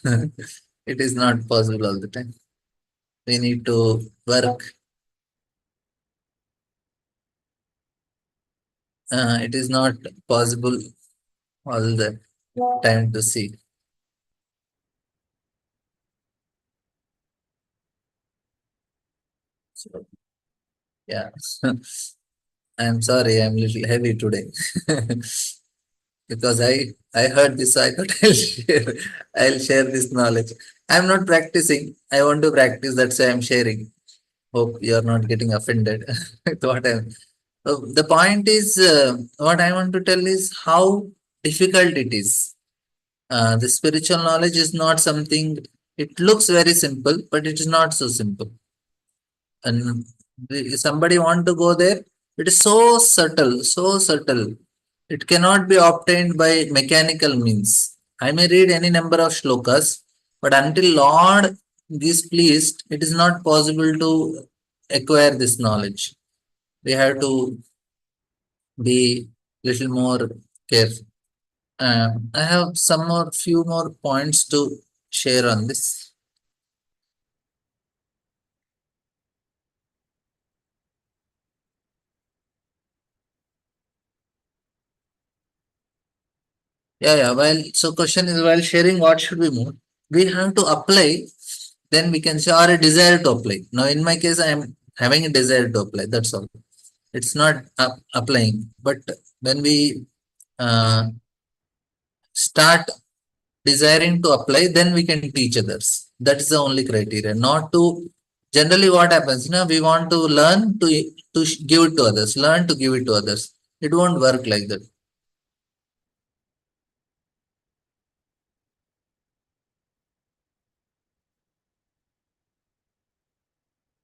it is not possible all the time. We need to work. It is not possible all the time to see. So, yeah. I'm sorry, I'm a little heavy today. Because I heard this, I thought I'll share this knowledge. I'm not practicing. I want to practice, that's why I'm sharing. Hope you're not getting offended with what I'm. So the point is, what I want to tell is how difficult it is. The spiritual knowledge is not something, it looks very simple, but it is not so simple. And somebody want to go there, it is so subtle, so subtle. It cannot be obtained by mechanical means. I may read any number of shlokas, but until Lord is pleased, it is not possible to acquire this knowledge. We have to be little more careful. I have few more points to share on this. Yeah. So question is, while sharing, what should we move? We have to apply, then we can say, or a desire to apply. Now, in my case, I am having a desire to apply. That's all. It's not applying. But when we start desiring to apply, then we can teach others. That is the only criteria. Not to, generally what happens, we want to learn to give it to others, learn to give it to others. It won't work like that.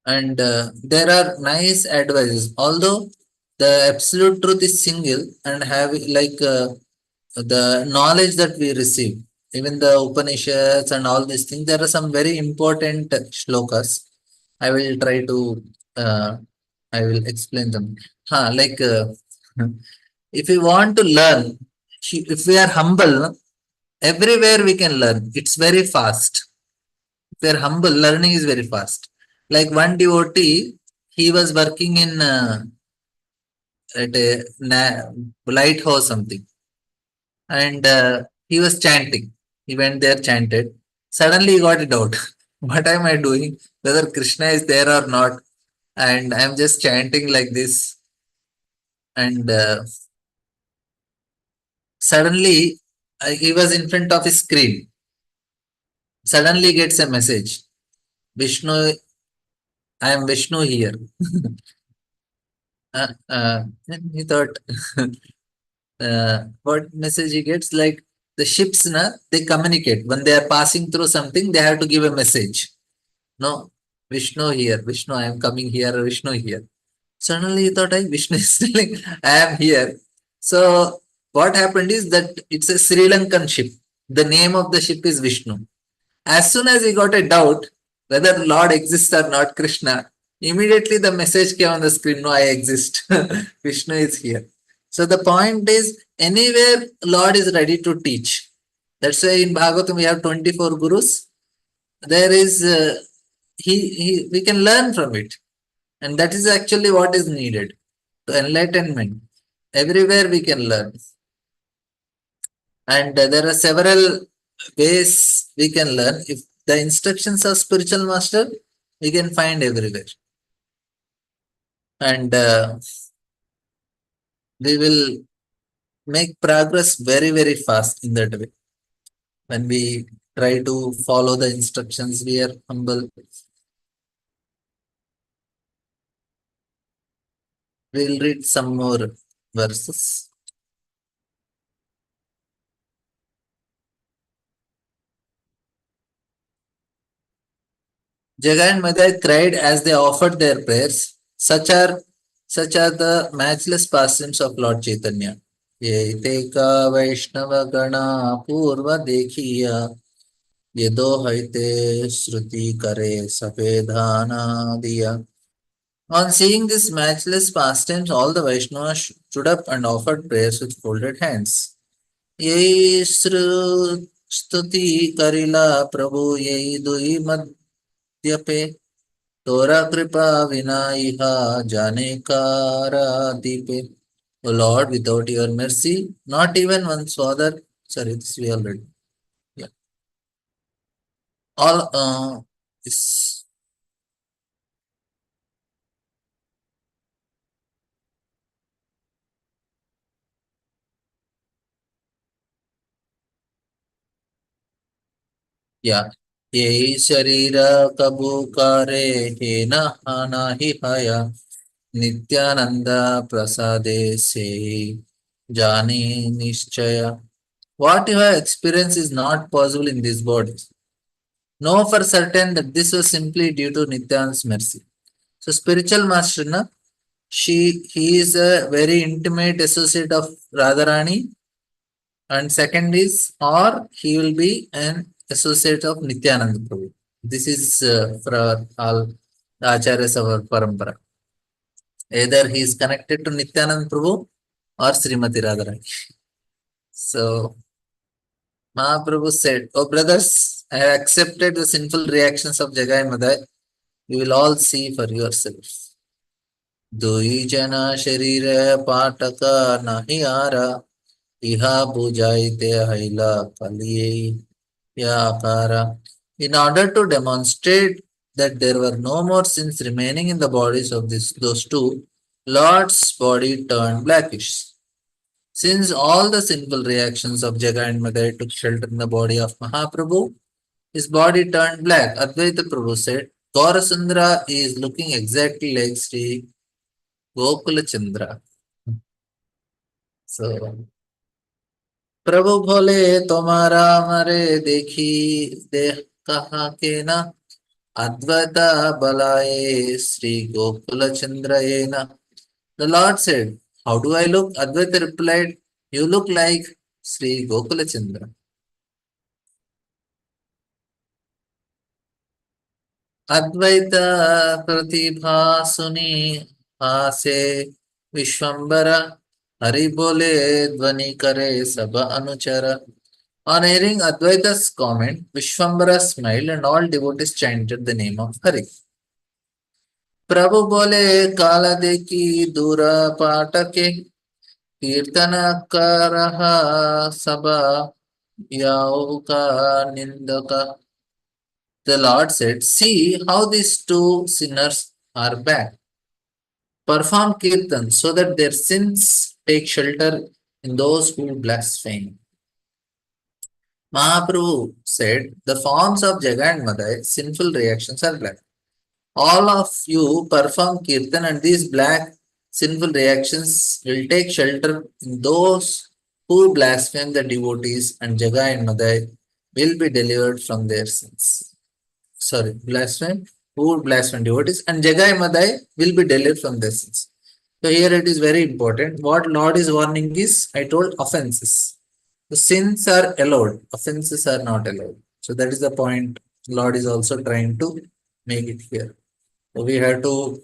And there are nice advices, although the absolute truth is single, and have like the knowledge that we receive, even the Upanishads and all these things, there are some very important shlokas. I will try to, I will explain them. If we want to learn, if we are humble, everywhere we can learn. It's very fast. If we are humble, learning is very fast. Like one devotee, he was working in at a lighthouse something, and he was chanting. He went there, chanted. Suddenly he got a doubt. What am I doing? Whether Krishna is there or not? And I'm just chanting like this. And suddenly he was in front of his screen. Suddenly gets a message. Vishnu, I am Vishnu here. And he thought, what message he gets? Like the ships, they communicate. When they are passing through something, they have to give a message. No, Vishnu here. Vishnu, I am coming here. Vishnu here. Suddenly he thought, Vishnu is telling, I am here. So what happened is that it's a Sri Lankan ship. The name of the ship is Vishnu. As soon as he got a doubt whether Lord exists or not, Krishna, immediately the message came on the screen, no, I exist. Vishnu is here. So the point is, anywhere Lord is ready to teach. That's why in Bhagavatam we have 24 gurus. There is, we can learn from it. And that is actually what is needed. To enlightenment. Everywhere we can learn. And there are several ways we can learn. If the instructions of spiritual master, we can find everywhere. And we will make progress very, very fast in that way. When we try to follow the instructions, we are humble. We'll read some more verses. Jagai and Madhya cried as they offered their prayers. Such are the matchless pastimes of Lord Chaitanya. Ye teka Vaishnava Gana Purva Dekhiya Ye Dohaite Shruti Kare Sapedhana Diya. On seeing this matchless pastimes, all the Vaishnavas stood up and offered prayers with folded hands. Ye Stuti Karila Prabhu Ye Dui Madhyape तोरा कृपा विना इहा जाने कारा दीपे. O Lord, without your mercy, not even one father. Sorry, this we already. Yeah. All this. Yeah. यही शरीर कबू करे हे न हाना ही हया नित्यानंद प्रसादे से जाने निश्चय. What you have experienced is not possible in this body. Know for certain that this was simply due to Nityan's mercy. So spiritual master, he is a very intimate associate of Radharani, and second is, or he will be an associate of Nityananda Prabhu. This is for all the acharyas of our parampara. Either he is connected to Nityananda Prabhu or Srimati Radharani. So Mahaprabhu said, "Oh brothers, I have accepted the sinful reactions of Jagai Madhya. You will all see for yourselves. दुई जना शरीर पाटक नहीं आरा इहा बुझाइते हैला कलिये याकारा." In order to demonstrate that there were no more sins remaining in the bodies of those two, Lord's body turned blackish. Since all the sinful reactions of Jaga and Madhya took shelter in the body of Mahaprabhu, his body turned black. Advaita Prabhu said, Gaurasundra is looking exactly like Sri Gokula Chandra. So, प्रभु भोले तुम्हारा मरे देखी देह कहा के ना अद्वैत बलाए श्री गोकुल चंद्र ना. The Lord said, how do I look? Advaita replied, you look like Sri Gokula Chandra. Advaita Pratibhasuni Hase Vishwambara Hari Bole Dvani Kare Sabha Anuchara. On hearing Advaita's comment, Vishwambara smiled and all devotees chanted the name of Hari. Prabhu bole kala deki dura patake kirtana karaha sabha yauka nindaka. The Lord said, see how these two sinners are back. Perform kirtan so that their sins take shelter in those who blaspheme. Mahaprabhu said, the forms of Jaga and Madai, sinful reactions are black. All of you perform kirtan and these black sinful reactions will take shelter in those who blaspheme the devotees, and Jaga and Madai will be delivered from their sins. Sorry, blaspheme, who blaspheme devotees, and Jaga and Madai will be delivered from their sins. So here it is very important. What Lord is warning is, I told, offenses. The sins are allowed, offenses are not allowed. So that is the point Lord is also trying to make it clear. So we have to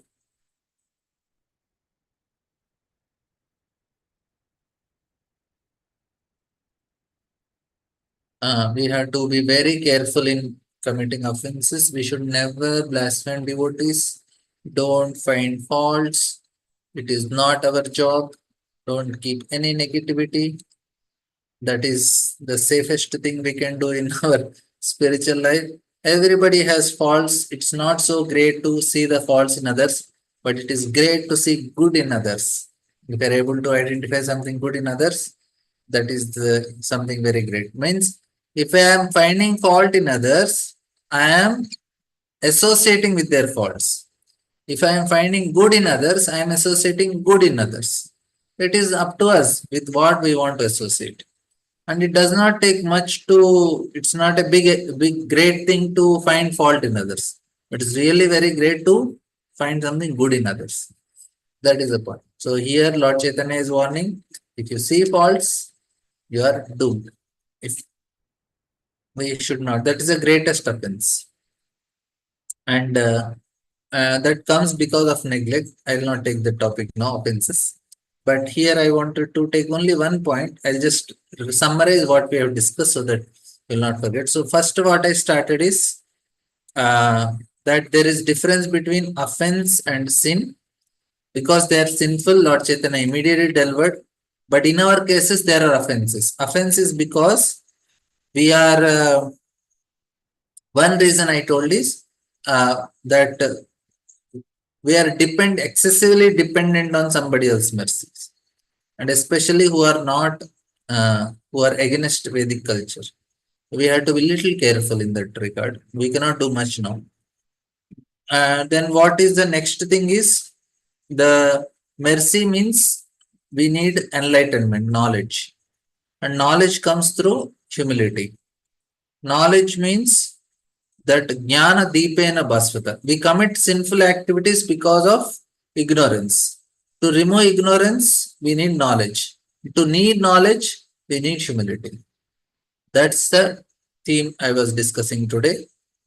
be very careful in committing offenses. We should never blaspheme devotees. Don't find faults. It is not our job. Don't keep any negativity. That is the safest thing we can do in our spiritual life. Everybody has faults. It's not so great to see the faults in others, but it is great to see good in others. If you are able to identify something good in others, that is something very great. Means if I am finding fault in others, I am associating with their faults. If I am finding good in others, I am associating good in others. It is up to us with what we want to associate. And it does not take much to, it's not a big, great thing to find fault in others. But it's really very great to find something good in others. That is the point. So here Lord Chaitanya is warning, if you see faults, you are doomed. If we should not, that is the greatest offense. And that comes because of neglect. I will not take the topic now, offenses. But here I wanted to take only one point. I'll just summarize what we have discussed so that you will not forget. So first what I started is that there is difference between offense and sin. Because they are sinful, Lord Chaitanya immediately delivered. But in our cases, there are offenses. Offense is because we are, one reason I told is that we are excessively dependent on somebody else's mercies. And especially who are not, who are against Vedic culture. We have to be little careful in that regard. We cannot do much now. Then what is the next thing is, the mercy means we need enlightenment, knowledge. And knowledge comes through humility. Knowledge means that jnana deepena bhasvata. We commit sinful activities because of ignorance. To remove ignorance, we need knowledge. To need knowledge, we need humility. That's the theme I was discussing today.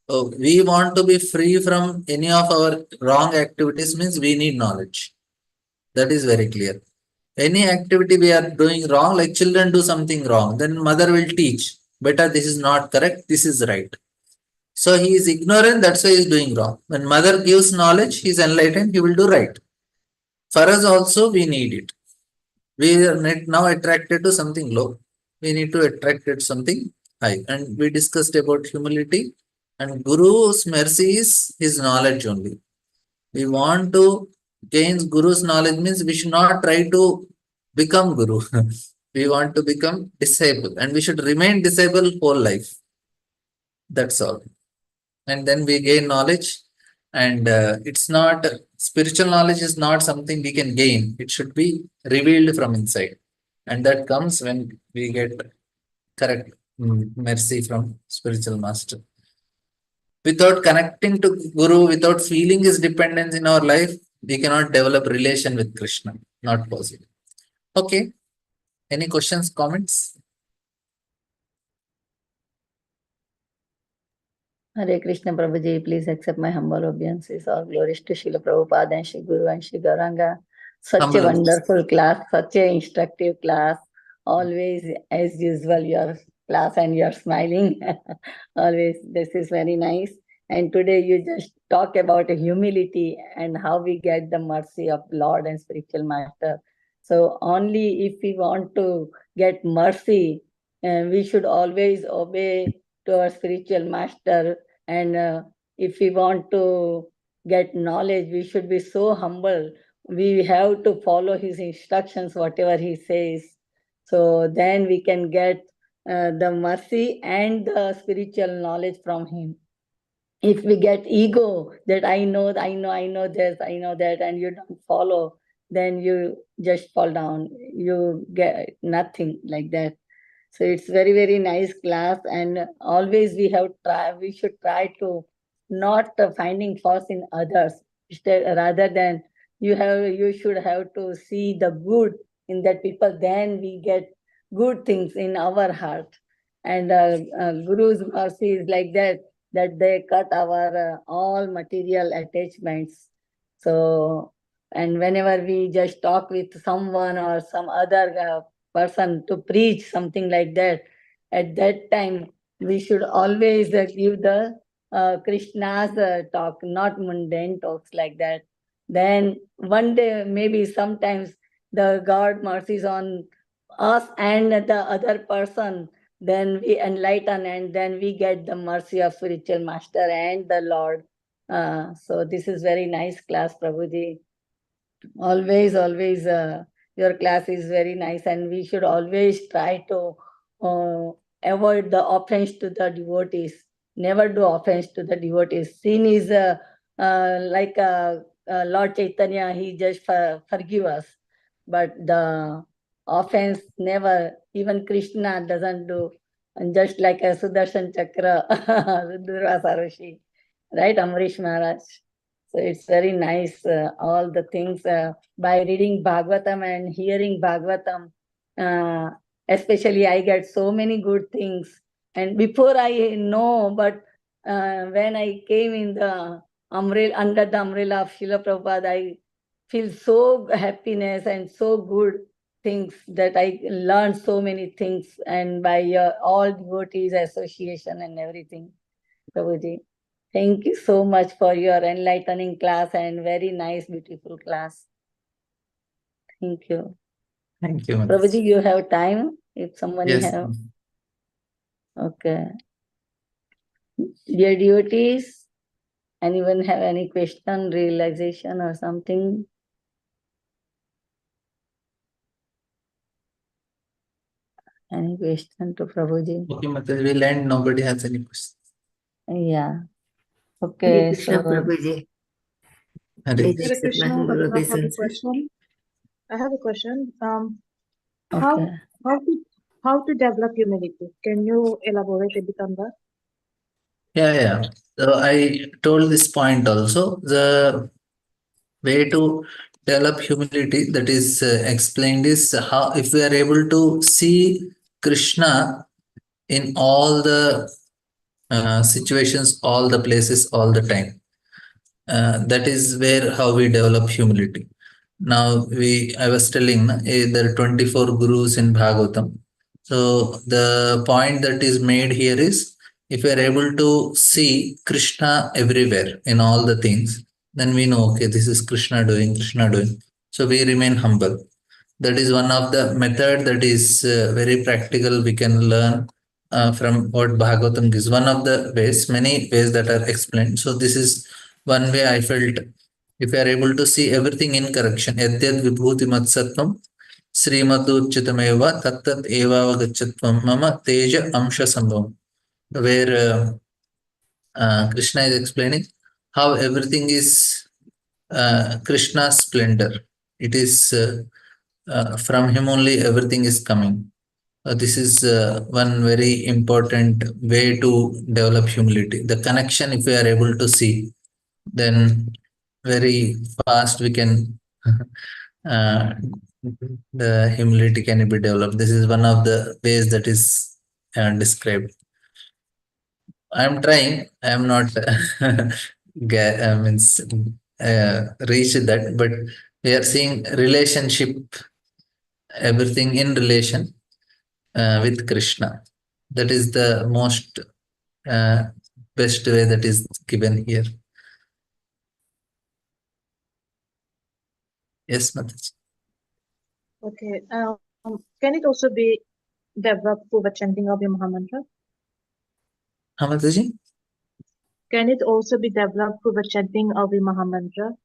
So we want to be free from any of our wrong activities means we need knowledge. That is very clear. Any activity we are doing wrong, like children do something wrong, then mother will teach, better this is not correct, this is right. So he is ignorant, that's why he is doing wrong. When mother gives knowledge, he is enlightened, he will do right. For us also, we need it. We are now attracted to something low. We need to attract to something high. And we discussed about humility. And Guru's mercy is his knowledge only. We want to gain Guru's knowledge means we should not try to become Guru. We want to become disciple. And we should remain disciple whole life. That's all. And then we gain knowledge. And it's not, spiritual knowledge is not something we can gain. It should be revealed from inside. And that comes when we get correct mercy from spiritual master. Without connecting to Guru, without feeling his dependence in our life, we cannot develop relation with Krishna. Not possible. Okay. Any questions, comments? Hare Krishna Prabhuji, please accept my humble obeisances. All glories to Srila Prabhupada and Shri Guru and Shri Gauranga. Such a Humble. wonderful class, such a instructive class. Always, as usual, your class and you're smiling. Always, this is very nice. And today you just talk about humility and how we get the mercy of Lord and spiritual master. So only if we want to get mercy, we should always obey to our spiritual master. And if we want to get knowledge, we should be so humble. We have to follow his instructions, whatever he says. So then we can get the mercy and the spiritual knowledge from him. If we get ego that I know this, I know that, and you don't follow, then you just fall down. You get nothing like that. So it's very, very nice class, and always we should try to not finding faults in others. Rather than you should have to see the good in that people, then we get good things in our heart. And Guru's mercy is like that they cut our all material attachments. So, and whenever we just talk with someone or some other person to preach something like that, at that time we should always give the Krishna's talk, not mundane talks like that. Then one day, maybe sometimes the God mercies on us and the other person, then we enlighten and then we get the mercy of spiritual master and the Lord. So this is very nice class, Prabhuji. Always, your class is very nice, and we should always try to avoid the offense to the devotees. Never do offense to the devotees. Sin is like Lord Chaitanya, he just forgive us. But the offense never, even Krishna doesn't do. And just like a Sudarshan Chakra, Durvasa Rishi, right, Amrish Maharaj. So it's very nice, all the things by reading Bhagavatam and hearing Bhagavatam. Especially, I get so many good things. And before I know, but when I came in the umbrella, under the umbrella of Srila Prabhupada, I feel so happiness and so good things that I learned so many things, and by all devotees association and everything. Prabhuji. Thank you so much for your enlightening class and very nice, beautiful class. Thank you. Thank you. Prabhuji, you have time? If someone Yes. have. Okay. Dear devotees, anyone have any question, realization or something? Any question to Prabhuji? Okay, Mataji, we'll end. Nobody has any questions. Yeah. Hare Okay, Krishna, so Prabhuji. Hare Please Krishna. accept my Krishna, humble I have a obeisance. question. I have a question. okay. How to develop humility? Can you elaborate a bit on that? Yeah. So I told this point also. The way to develop humility that is explained is how if we are able to see Krishna in all the situations, all the places, all the time. That is where how we develop humility. Now I was telling there are 24 gurus in Bhagavatam. So the point that is made here is if we are able to see Krishna everywhere in all the things, then we know okay, this is Krishna doing. So we remain humble. That is one of the method that is very practical. We can learn from what Bhagavatam gives. One of the ways, many ways that are explained. So this is one way I felt. If we are able to see everything in correction, yadyad vibhuti matsatvam srimaduchitameva tattat evavagachatvam mama teja amsha sambhavam. Where Krishna is explaining how everything is Krishna's splendor. It is from him only everything is coming. This is one very important way to develop humility. The connection, if we are able to see, then very fast we can the humility can be developed. This is one of the ways that is described. I'm trying. I am not means reached that, but we are seeing relationship, everything in relation with Krishna. That is the most uh, best way that is given here. Yes, Mataji. Okay. Can it also be developed through the chanting of your Mahamantra? Huh, Mataji? Can it also be developed through the chanting of the Mahamantra?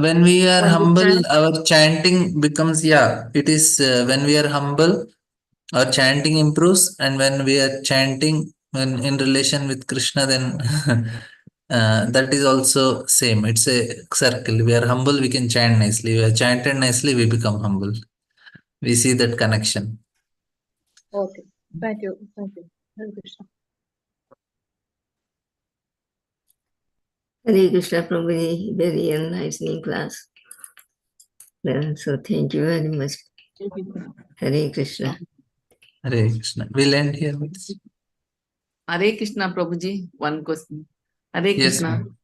When we are When we humble, chant, our chanting becomes, yeah, it is when we are humble, our chanting improves, and when we are chanting when in relation with Krishna, then that is also same. It's a circle. We are humble, we can chant nicely. We are chanted nicely, we become humble. We see that connection. okay. Thank you. Thank you. Hare Krishna. Hare Krishna Prabhuji, very enlightening class. So thank you very much. Hare Krishna. Hare Krishna. We'll end here. Hare Krishna, Prabhuji. One question. Hare Yes, Krishna. ma'am.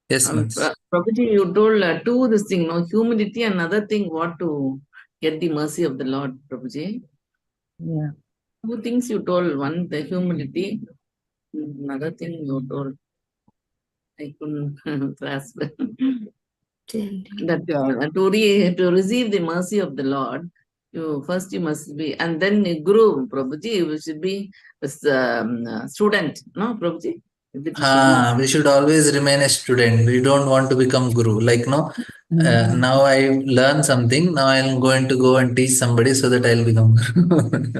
Yes, ma'am. Prabhuji, you told two this thing, no humility, another thing, what to get the mercy of the Lord, Prabhuji. Yeah. Two things you told. One, the humility. Another thing you told. I couldn't grasp that to receive the mercy of the Lord, you must be, and then Guru, Prabhuji, you should be a student, no, Prabhuji? We should always remain a student. We don't want to become guru. Like, no, now I learn something. Now I'm going to go and teach somebody so that I'll become guru.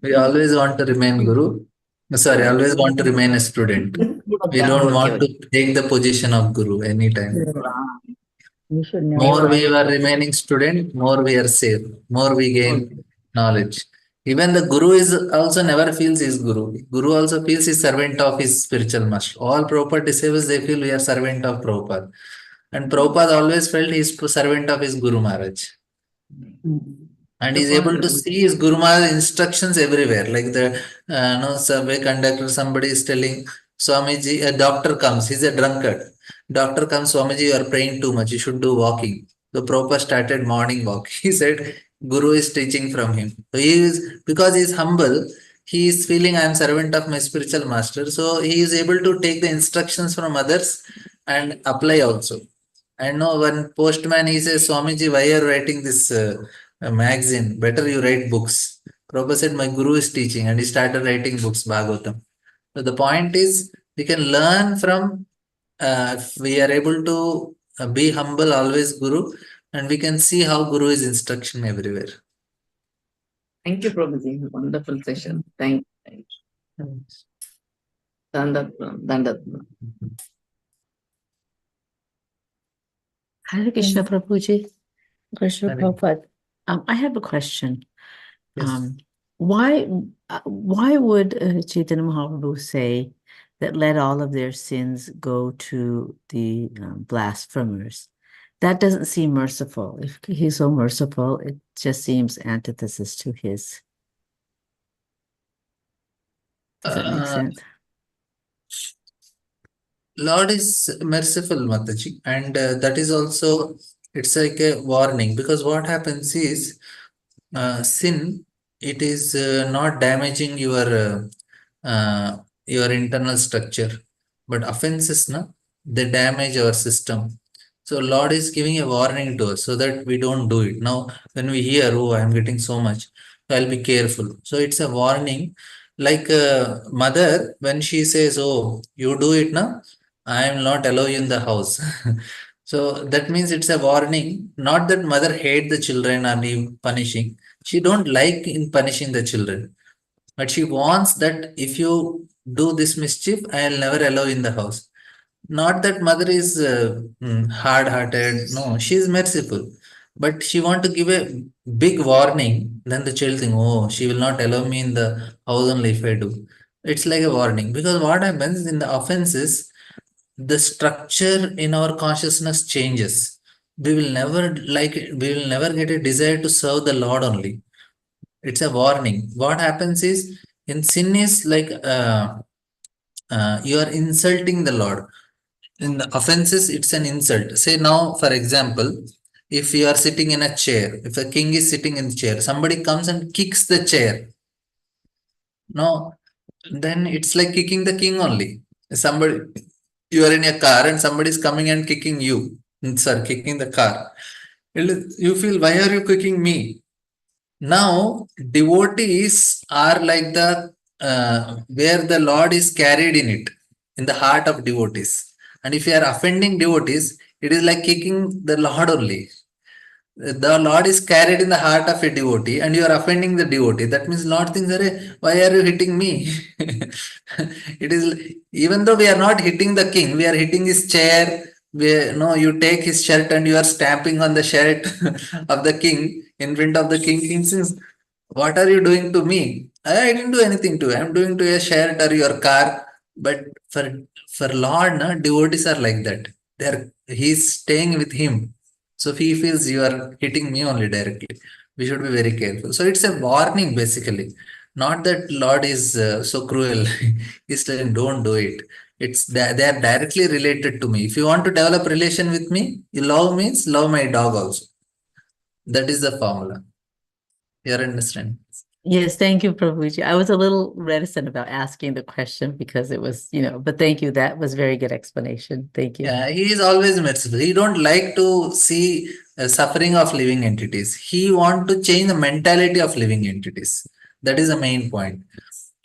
We always want to remain guru. Sorry, always want to remain a student. We don't want to take the position of guru anytime. We should never. More we are remaining student, more we are safe. More we gain knowledge. Even the guru is also never feels his guru. Guru also feels he's servant of his spiritual master. All Prabhupada disciples, they feel we are servant of Prabhupada. And Prabhupada always felt he's servant of his Guru Maharaj. And he's able to see his Guru Maharaj instructions everywhere. Like the subway conductor, somebody is telling Swamiji, a doctor comes, he's a drunkard. Doctor comes, Swamiji, you are praying too much, you should do walking. So Prabhupada started morning walk. He said, Guru is teaching from him. So he is, because he is humble, he is feeling I am servant of my spiritual master. So he is able to take the instructions from others and apply also. I know one postman, he says, Swamiji, why are you writing this magazine? Better you write books. Prabhupada said, my guru is teaching, and he started writing books, Bhagavatam. So the point is, we can learn from, if we are able to be humble, always guru, and we can see how guru is instruction everywhere. Thank you, Prabhuji. Wonderful session. Thank you. Dandat. Hare Krishna Prabhuji. Krishna Prabhupada. I have a question. Yes. Why would Chaitanya Mahaprabhu say that let all of their sins go to the blasphemers? That doesn't seem merciful. If he's so merciful, it just seems antithesis to his. Does that make sense? Lord is merciful, Mataji, and that is also, it's like a warning, because what happens is sin, it is not damaging your internal structure, but offenses, na, they damage our system. So Lord is giving a warning to us so that we don't do it. Now, when we hear, oh, I am getting so much, so I'll be careful. So it's a warning, like a mother when she says, oh, you do it now, I will not allow you in the house. So that means it's a warning. Not that mother hate the children or punishing. She don't like in punishing the children, but she wants that if you do this mischief, I'll never allow in the house. Not that mother is hard-hearted. No, she is merciful, but she want to give a big warning. Then the child think, oh, she will not allow me in the house only if I do. It's like a warning, because what happens in the offenses, the structure in our consciousness changes. We will never we will never get a desire to serve the Lord only. It's a warning. What happens is, in sin is like you are insulting the Lord. In the offenses, it's an insult. Say now, for example, if you are sitting in a chair, if a king is sitting in the chair, somebody comes and kicks the chair. No, then it's like kicking the king only. Somebody, you are in a car and somebody is coming and kicking you. Sir, kicking the car. You feel, why are you kicking me? Now, devotees are like the where the Lord is carried in it, in the heart of devotees. And if you are offending devotees, it is like kicking the Lord only. The Lord is carried in the heart of a devotee, and you are offending the devotee. That means Lord thinks, why are you hitting me? It is, even though we are not hitting the king, we are hitting his chair. No, you take his shirt and you are stamping on the shirt of the king in front of the king. King says, what are you doing to me? I didn't do anything to you. I'm doing to your shirt or your car. But for Lord, no, devotees are like that. He's staying with him. So if he feels you are hitting me only directly, we should be very careful. So it's a warning basically. Not that Lord is so cruel. He's telling, don't do it. They are directly related to me. If you want to develop relation with me, you love means love my dog also. That is the formula. You understand? Yes, thank you, Prabhuji. I was a little reticent about asking the question because it was, but thank you. That was very good explanation. Thank you. Yeah, he is always merciful. He don't like to see suffering of living entities. He want to change the mentality of living entities. That is the main point.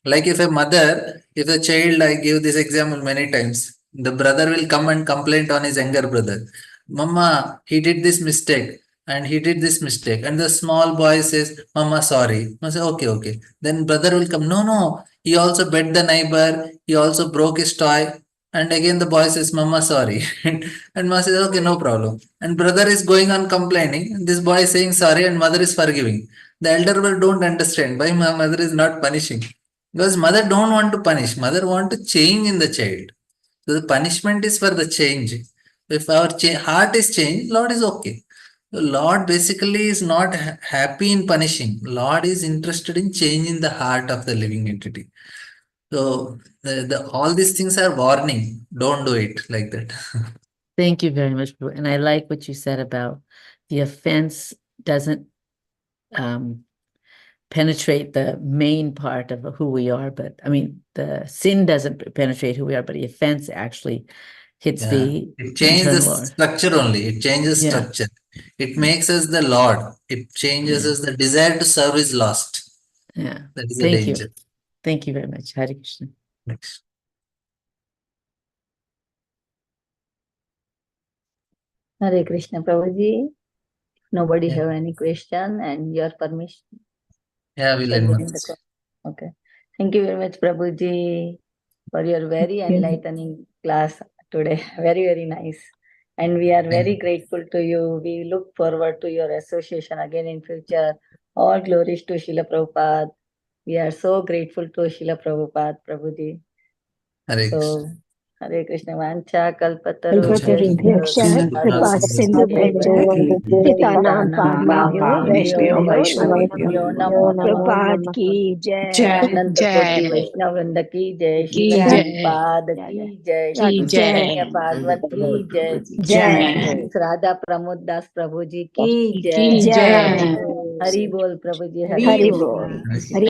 Like if a child, I give this example many times, the brother will come and complain on his younger brother. Mama, he did this mistake and he did this mistake. And the small boy says, Mama, sorry. I say, okay, okay. Then brother will come, no, he also bet the neighbor, he also broke his toy. And again the boy says, Mama, sorry. And mother says, okay, no problem. And brother is going on complaining. And this boy is saying sorry and mother is forgiving. The elder brother don't understand why my mother is not punishing. Because mother don't want to punish. Mother want to change in the child. So the punishment is for the change. If our heart is changed, Lord is okay. So Lord basically is not happy in punishing. Lord is interested in changing the heart of the living entity. So all these things are warning. Don't do it like that. Thank you very much, Prabhu. And I like what you said about the offense doesn't penetrate the main part of who we are, but I mean, the sin doesn't penetrate who we are, but the offense actually hits the it changes the internal structure only. It changes structure. It makes us the Lord. It changes us. The desire to serve is lost. Yeah. That is Thank the danger. you. Thank you very much. Hare Krishna. Next. Hare Krishna, Prabhuji. Nobody have any question and your permission. Yeah, we'll end once. Okay. Thank you very much, Prabhuji, for your very enlightening class today. Very, very nice. And we are very grateful to you. We look forward to your association again in future. All glories to Srila Prabhupada. We are so grateful to Srila Prabhupada, Prabhuji. Hare So, Hare Krishna, Vancha, Kalpatarubhyascha, Kripa Sindhubhyacha, Titanam Padmabhyo, Vaishnavabhyo, Prabhupada ki jai, Ananta Koti Vaishnav Vrinda ki jai, Srila Prabhupada ki jai, Caitnaya Bhagavata ki jai, HG Radha Pramod Das Prabhuji ki jai. Hari Bol Prabhuji, Hari Bol.